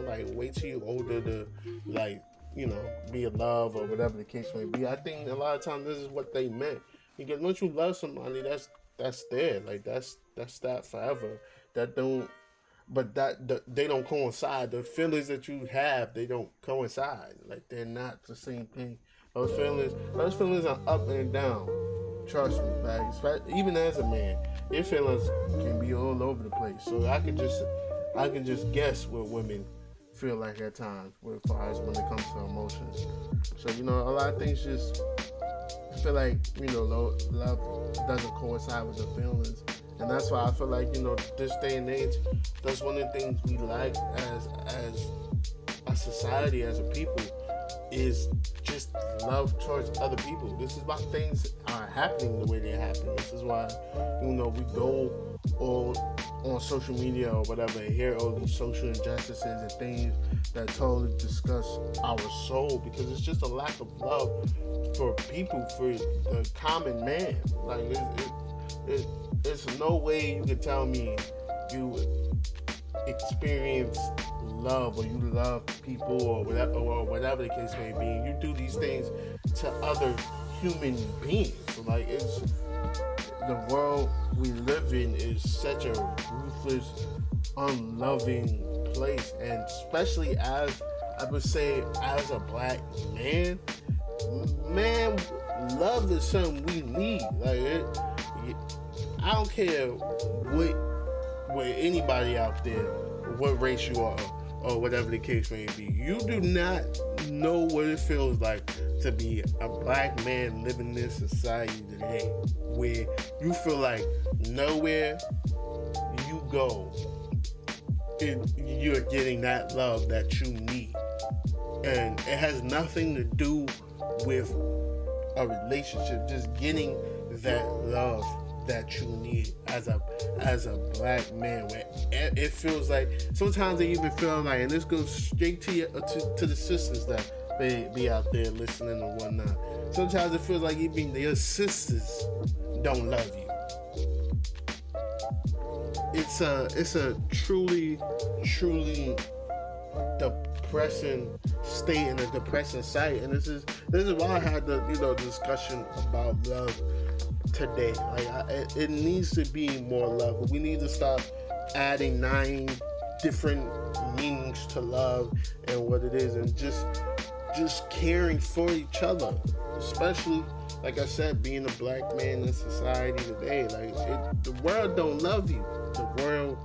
like wait till you're older to, like, be in love or whatever the case may be. I think a lot of times this is what they meant. Because once you love somebody, that's there. Like that's that forever. That don't. But they don't coincide. The feelings that you have, they don't coincide. Like they're not the same thing. Those feelings are up and down. Trust me. Like even as a man, your feelings can be all over the place. So I can just guess what women feel like at times, as far as when it comes to emotions. So a lot of things just I feel like love doesn't coincide with the feelings. And that's why I feel like, this day and age, that's one of the things we lack as a society, as a people, is just love towards other people. This is why things are happening the way they happen. This is why, we go on social media or whatever and hear all these social injustices and things that totally discuss our soul, because it's just a lack of love for people, for the common man. Like, there's no way you can tell me you experience love or you love people or whatever the case may be. You do these things to other human beings. Like, it's the world we live in is such a ruthless, unloving place, and especially as I would say, as a black man, love is something we need. Like I don't care what anybody out there, what race you are, or whatever the case may be. You do not know what it feels like to be a black man living in this society today, where you feel like nowhere you go, you're getting that love that you need. And it has nothing to do with a relationship, just getting that love that you need as a black man. Where it feels like sometimes they even feel like, and this goes straight to the sisters that be out there listening and whatnot. Sometimes it feels like even your sisters don't love you. It's a truly depressing state and a depressing sight. And this is why I had the discussion about love today. Like it needs to be more love, but we need to stop adding 9 different meanings to love and what it is, and just caring for each other, especially, like I said, being a black man in society today. Like the world don't love you. The world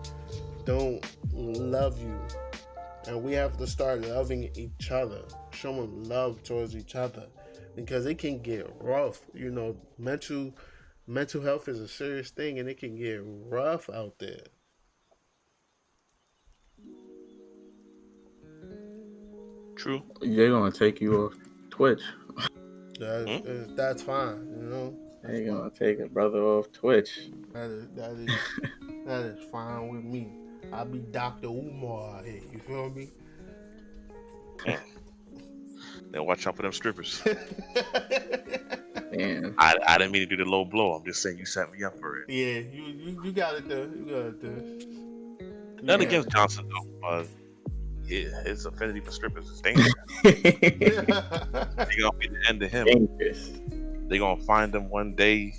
don't love you. And we have to start loving each other, showing love towards each other, because it can get rough. Mental health is a serious thing, and it can get rough out there. True. They're gonna take you off Twitch. That's fine, They're gonna take a brother off Twitch. That is fine with me. I'll be Dr. Umar out here. You feel me? Now watch out for them strippers. Man. I didn't mean to do the low blow. I'm just saying you set me up for it. Yeah, you got it there. You got it there. Nothing against Johnson though, but his affinity for strippers is dangerous. They're gonna be the end of him. Dangerous. They're gonna find him one day,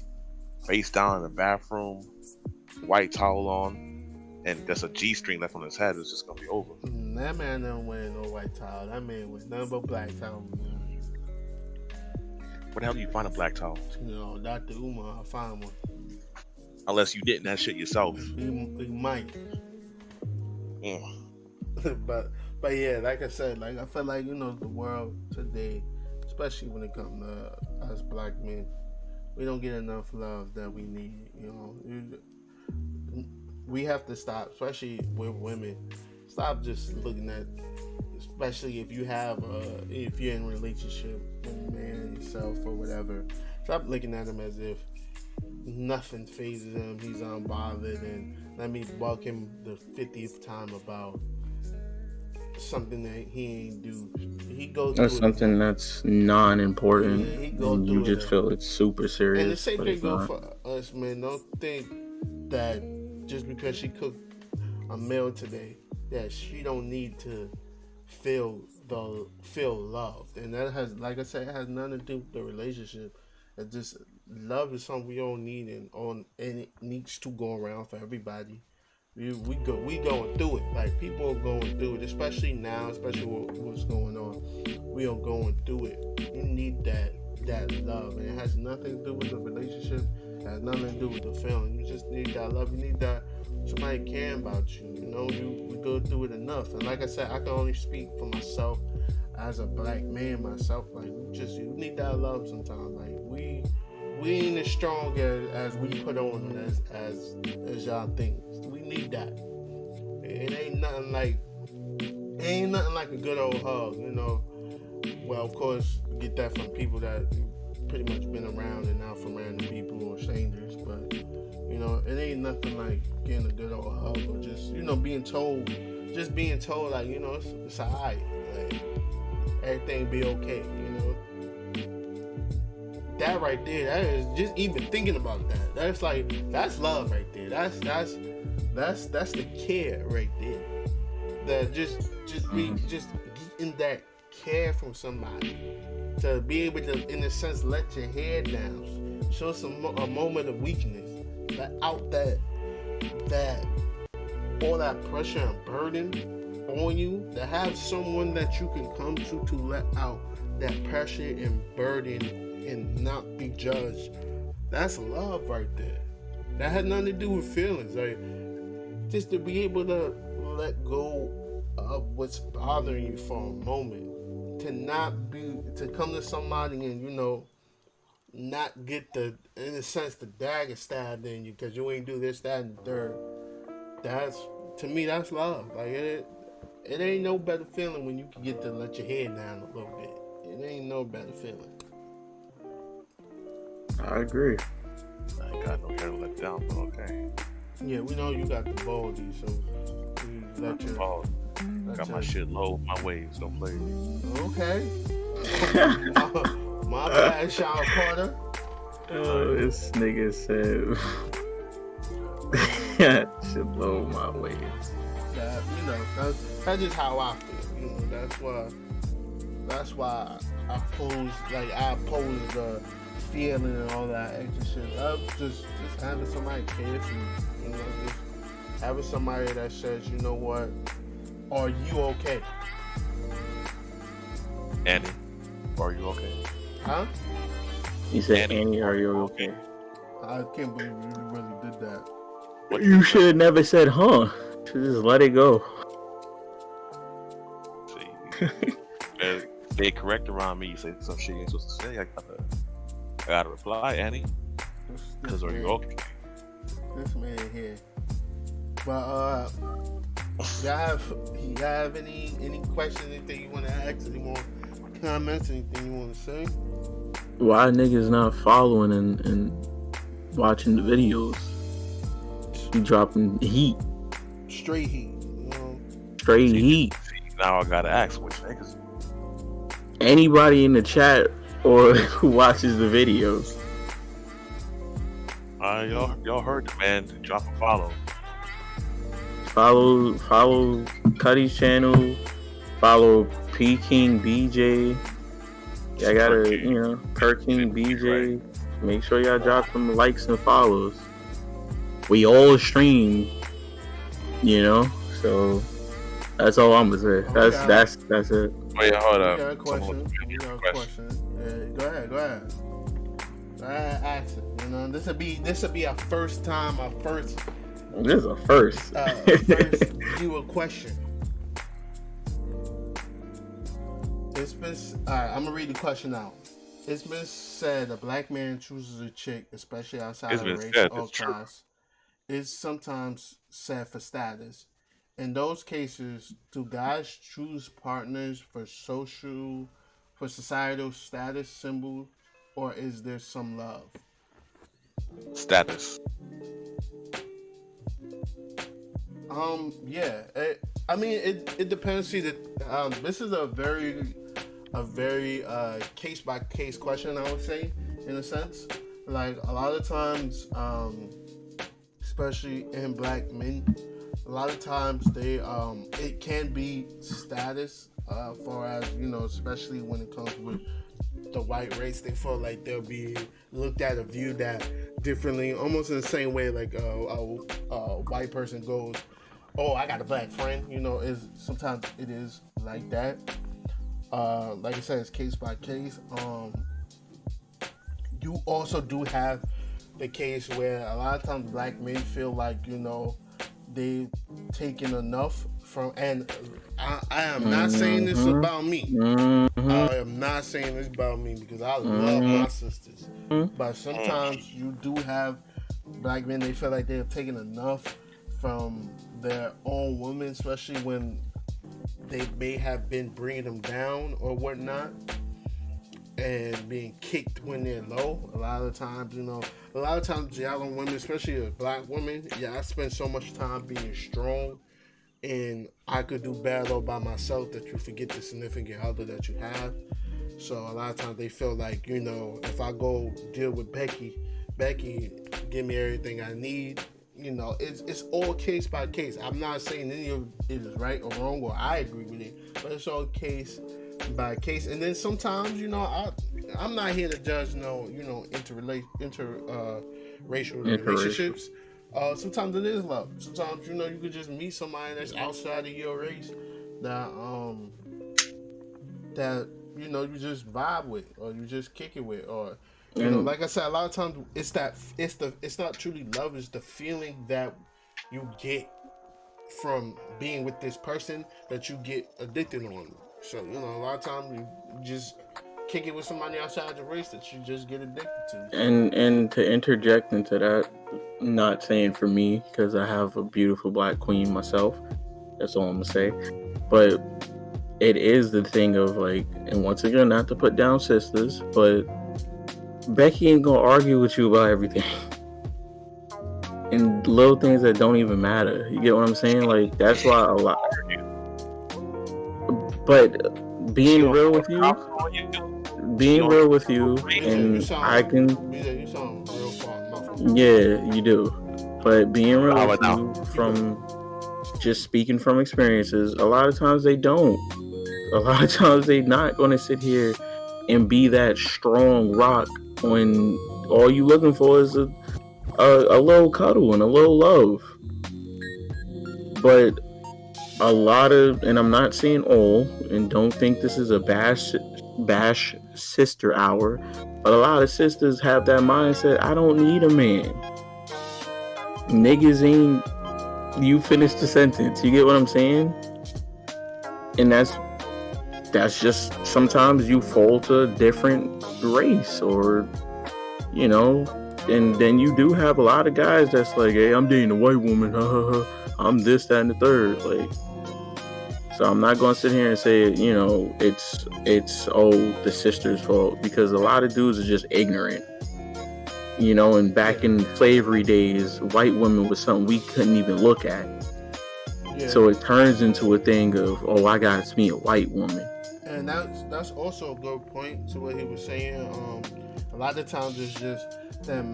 face down in the bathroom, white towel on, and there's a G-string left on his head. It's just gonna be over. That man don't wear no white towel. That man wears nothing but black towel. Where the hell do you find a black towel? Dr. Umar, I found one. Unless you did that shit yourself. He might. Mm. But yeah, like I said, like I feel like the world today, especially when it comes to us black men, we don't get enough love that we need. We have to stop, especially with women. Stop just looking at, especially if you're in a relationship with a man yourself or whatever. Stop looking at them as if nothing phases him. He's unbothered, and let me bug him the 50th time about something that he ain't do. He go through That's something that's non-important, Yeah, he go and through you just feel it's super serious. And the same but thing it's go not. for us, man. Don't think that just because she cooked a meal today, that she don't need to feel loved. And that has, like I said, it has nothing to do with the relationship. It just love is something we all need, and it needs to go around for everybody. We going through it. Like, people are going through it, especially now, especially what's going on. We are going through it. You need that love, and it has nothing to do with the relationship. It has nothing to do with the feeling. You just need that love. You need that somebody caring about you. You know, we go through it enough. And like I said, I can only speak for myself as a black man myself. Like, you need that love sometimes. Like, we ain't as strong as we put on as y'all think. We need that. It ain't nothing like a good old hug, you know. Well, of course, you get that from people that pretty much been around and not from random people or strangers. But, you know, it ain't nothing like getting a good old hug or just, you know, being told, like, you know, it's alright. Like, everything be okay, you know. That right there, that is just even thinking about that. That's love right there. That's the care right there. That just getting that care from somebody, to be able to, in a sense, let your head down, show a moment of weakness, let out that all that pressure and burden on you, to have someone that you can come to let out that pressure and burden and not be judged. That's love right there. That had nothing to do with feelings. Like, just to be able to let go of what's bothering you for a moment, to come to somebody and, you know, not get in a sense, the dagger stabbed in you because you ain't do this, that, and the third. To me, that's love. Like, it ain't no better feeling when you can get to let your head down a little bit. It ain't no better feeling. I agree. I ain't got no hair to let down, but okay. Yeah, we know you got the baldy, so we let your... Oh, got my shit low, my waves, don't play. Okay. my bad, Sean Carter. Oh, this nigga said, should blow my waves. That, you know, that's just how I feel. You know, that's why I oppose the feeling and all that extra shit. I'm just having somebody care for you. You know, just having somebody that says, you know what, are you okay? Annie, are you okay? Huh? He said, Annie, are you okay? I can't believe you really did that. What You should have never said, huh? Should just let it go. See, they correct around me. You say some shit you ain't supposed to say. I gotta reply, Annie. Because are you okay? This man here. But y'all have any questions, anything you want to ask, any more comments, anything you want to say? Why niggas not following and watching the videos? You dropping heat. Straight heat, you know. Straight heat. Now I gotta ask which niggas. Anybody in the chat or who watches the videos. Y'all heard the man. Drop a follow. Follow Cuddy's channel. Follow P King BJ. I gotta, you know, Kurt King BJ. Make sure y'all drop them likes and follows. We all stream, you know. So that's all I'm gonna say. That's it. Wait, hold up. You got a question? Yeah, go ahead. Go ahead, ask it. You know, this will be our first time. This is a first. First viewer question. It's been alright. I'm gonna read the question out. It's been said a black man chooses a chick, especially outside of race or class, is sometimes said for status. In those cases, do guys choose partners for societal status symbol, or is there some love? status? Yeah. I mean, it depends. See, that this is a very case by case question. I would say, in a sense, like a lot of times, especially in black men, a lot of times they it can be status. For as especially when it comes with the white race, they feel like they'll be looked at or viewed that differently, almost in the same way like a white person goes, "Oh, I got a black friend." Is sometimes it is like that. Like I said, it's case by case. You also do have the case where a lot of times black men feel like they've taken enough from, and I am not saying this about me. I am not saying this about me because I love my sisters. But sometimes you do have black men, they feel like they're taking enough from their own women, especially when they may have been bringing them down or whatnot, and being kicked when they're low. A lot of times, y'all on women, especially a black woman, I spend so much time being strong, and I could do better all by myself that you forget the significant other that you have. So a lot of times they feel like, if I go deal with Becky give me everything I need. It's all case by case. I'm not saying any of it is right or wrong or I agree with it, but it's all case by case. And then sometimes, I'm not here to judge interracial relationships. Sometimes it is love. Sometimes you could just meet somebody that's outside of your race that you just vibe with, or you just kick it with, or like I said, a lot of times it's not truly love. It's the feeling that you get from being with this person that you get addicted on. So a lot of times you just kick it with somebody outside the race that you just get addicted to. And to interject into that, not saying for me because I have a beautiful black queen myself. That's all I'm gonna say. But it is the thing of like, and once again, not to put down sisters, but Becky ain't gonna argue with you about everything. And little things that don't even matter. You get what I'm saying? Like, that's why a lot. But being real with you, and I can. You sound real far. Yeah, you do. But being real with you, from just speaking from experiences, a lot of times they don't. A lot of times they not going to sit here and be that strong rock when all you looking for is a little cuddle and a little love. But a lot of, and I'm not saying all, and don't think this is a bash sister hour, but a lot of sisters have that mindset, I don't need a man. Niggas ain't, you finish the sentence, you get what I'm saying? And that's just, sometimes you fall to a different race, or and then you do have a lot of guys that's like, hey, I'm dating a white woman, I'm this, that, and the third, like. So I'm not gonna sit here and say, it's the sister's fault, because a lot of dudes are just ignorant. And back in slavery days, white women was something we couldn't even look at. Yeah. So it turns into a thing of, I got me a white woman. And that's also a good point to what he was saying. A lot of times it's just that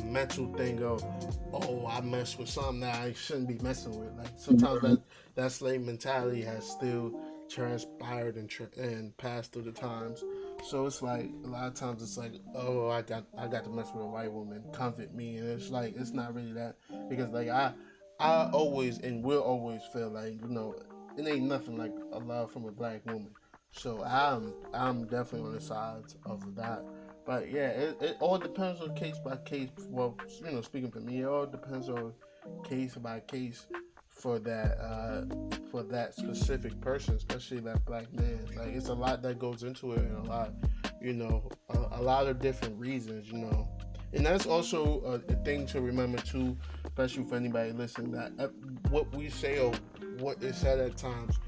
mental thing of, I mess with something that I shouldn't be messing with. Like sometimes that slave mentality has still transpired and passed through the times. So it's like a lot of times it's like, I got to mess with a white woman, comfort me, and it's like it's not really that, because like I always and will always feel like it ain't nothing like a love from a black woman. So I'm definitely on the sides of that. But yeah, it all depends on case by case. Well, speaking for me, it all depends on case by case for that specific person, especially that black man. Like it's a lot that goes into it, and a lot of different reasons, And that's also a thing to remember too, especially for anybody listening, that what we say or what is said at times,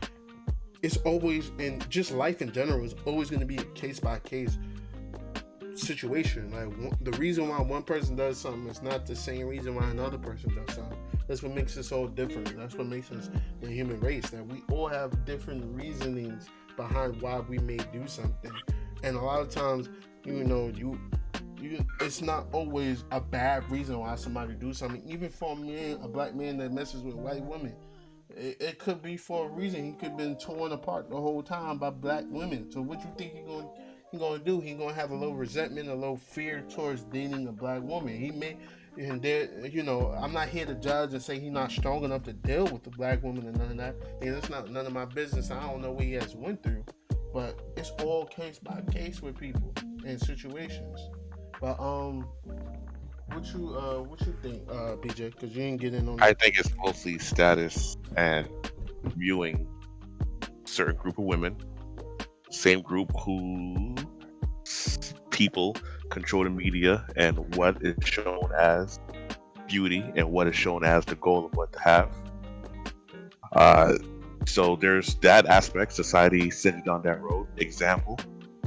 it's always, in just life in general, is always going to be a case by case situation. Like the reason why one person does something is not the same reason why another person does something. That's what makes us all different. That's what makes us the human race. That we all have different reasonings behind why we may do something. And a lot of times, it's not always a bad reason why somebody do something. Even for a black man that messes with white women, it could be for a reason. He could have been torn apart the whole time by black women. So what you think he gonna do? He gonna have a little resentment, a little fear towards dating a black woman. He may, and there, I'm not here to judge and say he's not strong enough to deal with the black woman and none of that. And it's not none of my business. I don't know what he has went through, but it's all case by case with people and situations. But what you think, BJ? Because you didn't get in on that. I think it's mostly status and viewing certain group of women, same group who people control the media and what is shown as beauty and what is shown as the goal of what to have. So there's that aspect. Society sent you down that road. Example: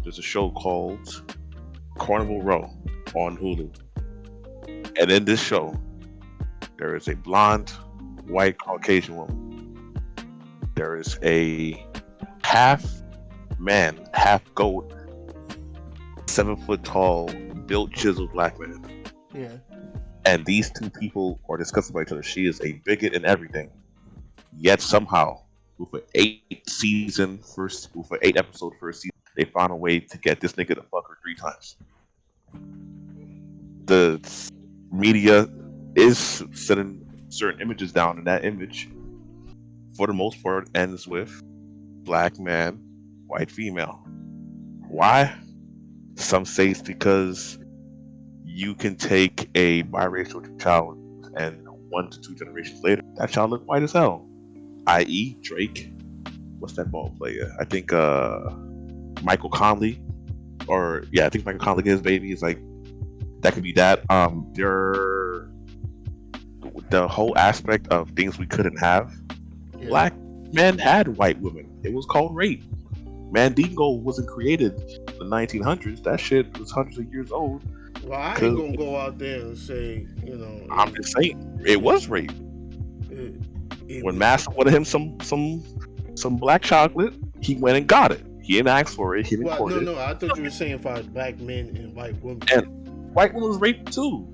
there's a show called Carnival Row on Hulu, and in this show, there is a blonde, white, Caucasian woman. There is a half man, half goat, 7 foot tall, built, chiseled black man. Yeah. And these two people are discussing about each other. She is a bigot and everything. Yet somehow, with an 8 episode first season, they found a way to get this nigga to fuck her 3 times. The media is setting certain images down, and that image, for the most part, ends with black man, white female. Why? Some say it's because you can take a biracial child and 1 to 2 generations later, that child look white as hell. I.e. Drake. What's that ball player? I think Michael Conley. I think Michael Conley, his baby, is like, that could be that. The whole aspect of things we couldn't have. Yeah. Black men had white women. It was called rape. Mandingo wasn't created in the 1900s. That shit was hundreds of years old. Well, I ain't gonna go out there and say, I'm just saying, it was rape. When Master wanted him some black chocolate, he went and got it. He didn't ask for it. He didn't court it. No. I thought you were saying for black men and white women. And white women was raped too.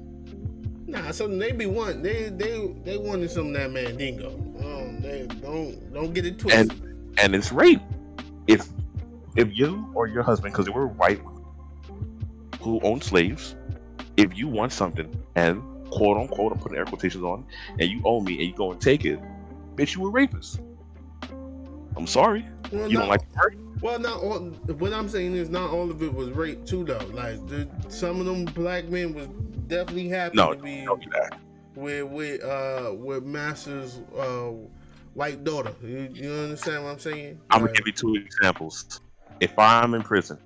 Nah, so they be one. They wanted some of that Mandingo. They don't get it twisted. And it's rape. If you or your husband, because they were white women who owned slaves, if you want something and quote unquote, I'm putting air quotations on, and you owe me and you go and take it, bitch, you a rapist. I'm sorry. Well, you don't like her? Well, not all. What I'm saying is not all of it was rape too, though. Like some of them black men was definitely happy to be with Master's white daughter. You understand what I'm saying? I'm gonna give you 2 examples. If I'm in prison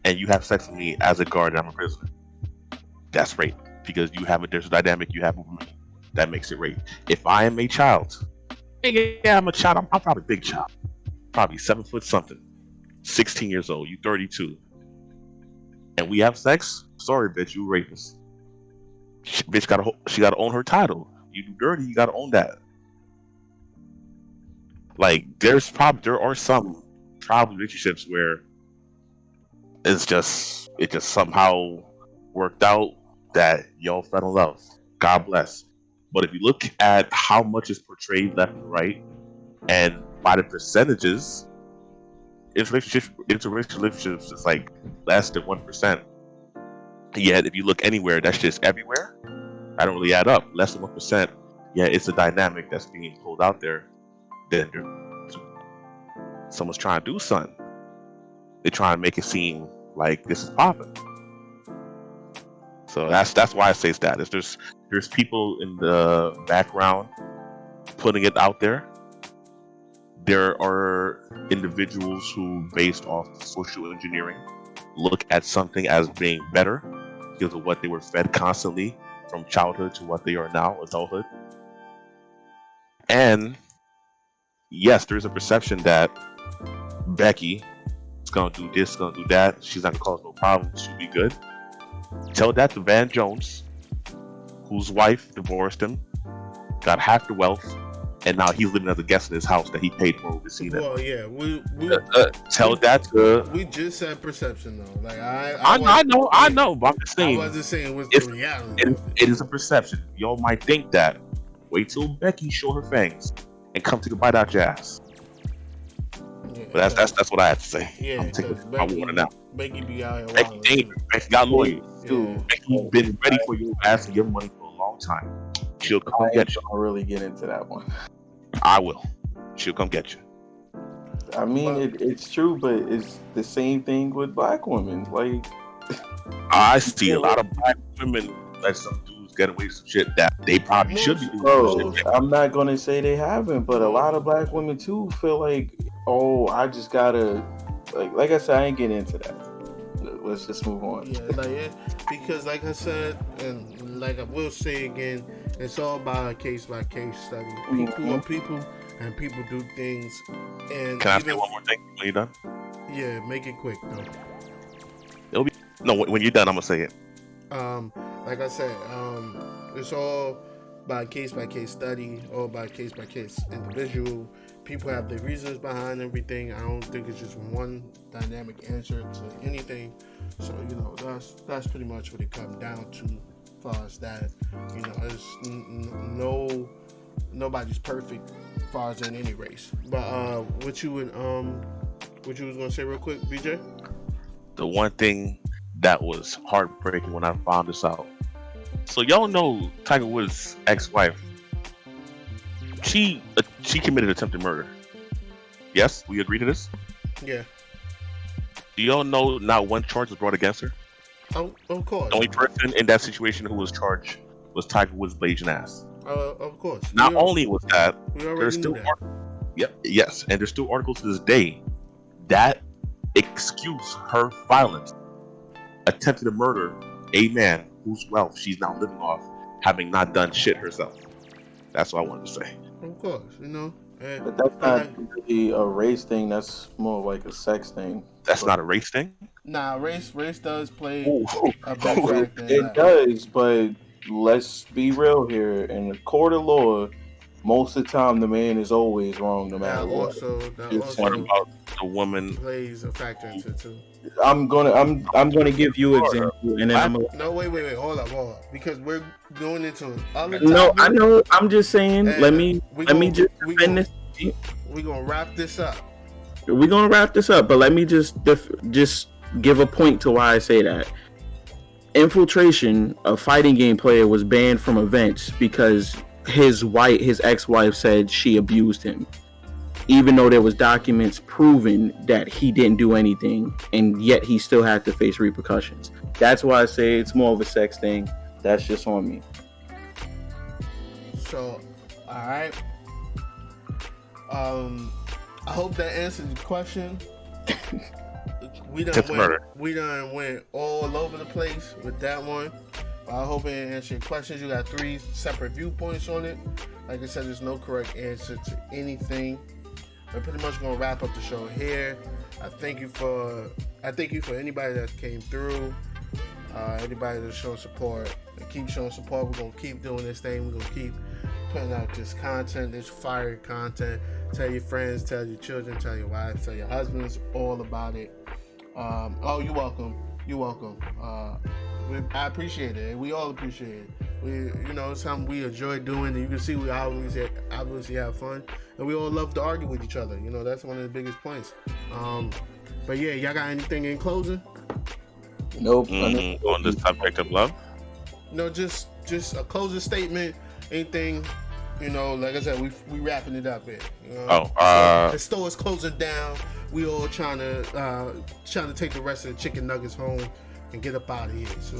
and you have sex with me as a guard and I'm a prisoner, that's rape, because there's a dynamic you have with me that makes it rape. If I am a child, yeah, I'm a child. I'm probably a big child, probably 7 foot something, 16 years old. You 32, and we have sex. Sorry, bitch, you a rapist. Bitch gotta own her title. You do dirty, you gotta own that. Like there are some probably relationships where it just somehow worked out that y'all fell in love. God bless. But if you look at how much is portrayed left and right, and by the percentages, interracial relationships is like less than 1%. Yet if you look anywhere, that's just everywhere. I don't really add up. Less than 1%. Yeah, it's a dynamic that's being pulled out there. Then someone's trying to do something. They're trying to make it seem like this is popping. So that's why I say status. There's people in the background putting it out there. There are individuals who, based off social engineering, look at something as being better because of what they were fed constantly from childhood to what they are now, adulthood. And yes, there's a perception that Becky, It's gonna do this, gonna do that. She's not gonna cause no problems. She'll be good. Tell that to Van Jones, whose wife divorced him, got half the wealth, and now he's living as a guest in his house that he paid for overseeing it. Well, yeah, Tell that to. we just said perception though. Like I know, but I'm just I saying. wasn't saying what's It's- the reality. It is a perception. Y'all might think that. Wait till Becky show her fangs and come take a bite out your ass. Yeah, But that's what I have to say. yeah, I'm taking because my warning now. Becky be out here Becky wilding. dangerous. Becky got lawyers. Yeah. Becky been ready for your ass to give money for a long time. She'll come I get you. don't really get into that one. I will. She'll come get you. I mean, But- it's true, but it's the same thing with black women. Like, I see a lot of black women let some dudes get away with some shit that they probably should be doing. bro, I'm not gonna say they haven't, but a lot of black women too feel like, oh, I just gotta, like I said, I ain't getting into that. Let's just move on. Because like I said, and like I will say again, it's all about a case by case study. People are people, and people do things. And Can I say one more thing when you're done? Yeah, make it quick though. No, when you're done, I'm gonna say it. Like I said, it's all by case study, all by case individual. People have their reasons behind everything. I don't think it's just one dynamic answer to anything. So that's pretty much what it comes down to, as far as that. There's nobody's perfect, as far as in any race. But what you was gonna say real quick, BJ? The one thing that was heartbreaking when I found this out. So y'all know Tiger Woods' ex-wife. She committed attempted murder. Yes, we agree to this. Yeah. Do y'all know not one charge was brought against her? Oh, of course. The only person in that situation who was charged was Tiger Woods' blazing ass. Of course. Not only was that, we there's already still knew that. yes, and there's still articles to this day that excuse her violence, attempted to murder a man whose wealth she's now living off, having not done shit herself. That's what I wanted to say. Of course, But that's not really a race thing. That's more like a sex thing. That's not a race thing. Nah, race does play Ooh. a big factor. in It that. does, but let's be real here. In the court of law, most of the time the man is always wrong, no matter That what. also What about the woman? plays a factor into it too. I'm gonna give you an example, and then I'm gonna. No, wait, hold up, because we're going into other. No, I topics, know. I'm just saying. and Let me just we defend gonna- this. We're gonna wrap this up. We're gonna wrap this up, but let me just give a point to why I say that. Infiltration, a fighting game player, was banned from events because his ex-wife said she abused him, even though there was documents proving that he didn't do anything, and yet he still had to face repercussions. That's why I say it's more of a sex thing. That's just on me. So, all right. I hope that answers the question. We done went all over the place with that one. I hope it answered your questions. You got 3 separate viewpoints on it. Like I said, there's no correct answer to anything. We're pretty much gonna wrap up the show here. I thank you for anybody that came through. Anybody that's showing support. Keep showing support. We're gonna keep doing this thing. We're gonna keep putting out this content, this fire content. Tell your friends, tell your children, tell your wives, tell your husbands all about it. You're welcome. I appreciate it. We all appreciate it. It's something we enjoy doing. And you can see we obviously have fun, and we all love to argue with each other. That's one of the biggest points. But yeah, y'all got anything in closing? Nope. On the subject of love. No, just a closing statement. Anything, like I said, we wrapping it up here. The store's closing down. We all trying to take the rest of the chicken nuggets home and get up out of here. So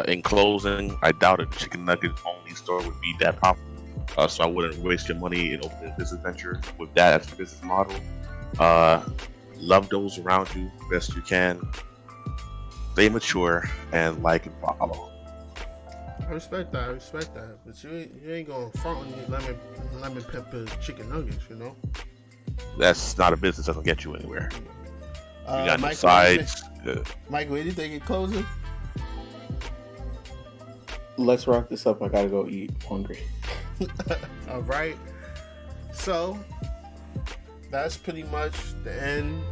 In closing, I doubt a chicken nugget only store would be that popular. So I wouldn't waste your money in opening a business venture with that as a business model. Love those around you best you can. Stay mature and like and follow. I respect that. But you ain't gonna front on these lemon pepper chicken nuggets, that's not a business. Doesn't get you anywhere. You got no Michael, sides. Michael, anything in closing? Let's wrap this up. I gotta go eat. I'm hungry. All right. So that's pretty much the end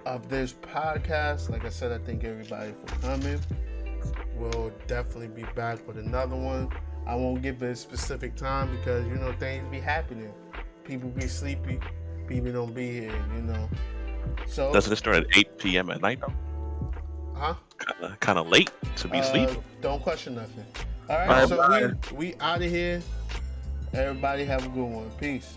of this podcast. Like I said, I thank everybody for coming. We'll definitely be back with another one. I won't give it a specific time because things be happening. People be sleepy. People don't be here. So Doesn't it start at 8 p.m. at night though? huh? Kind of late to be sleeping. Don't question nothing. All right. All right, So bye. we out of here. Everybody have a good one. Peace.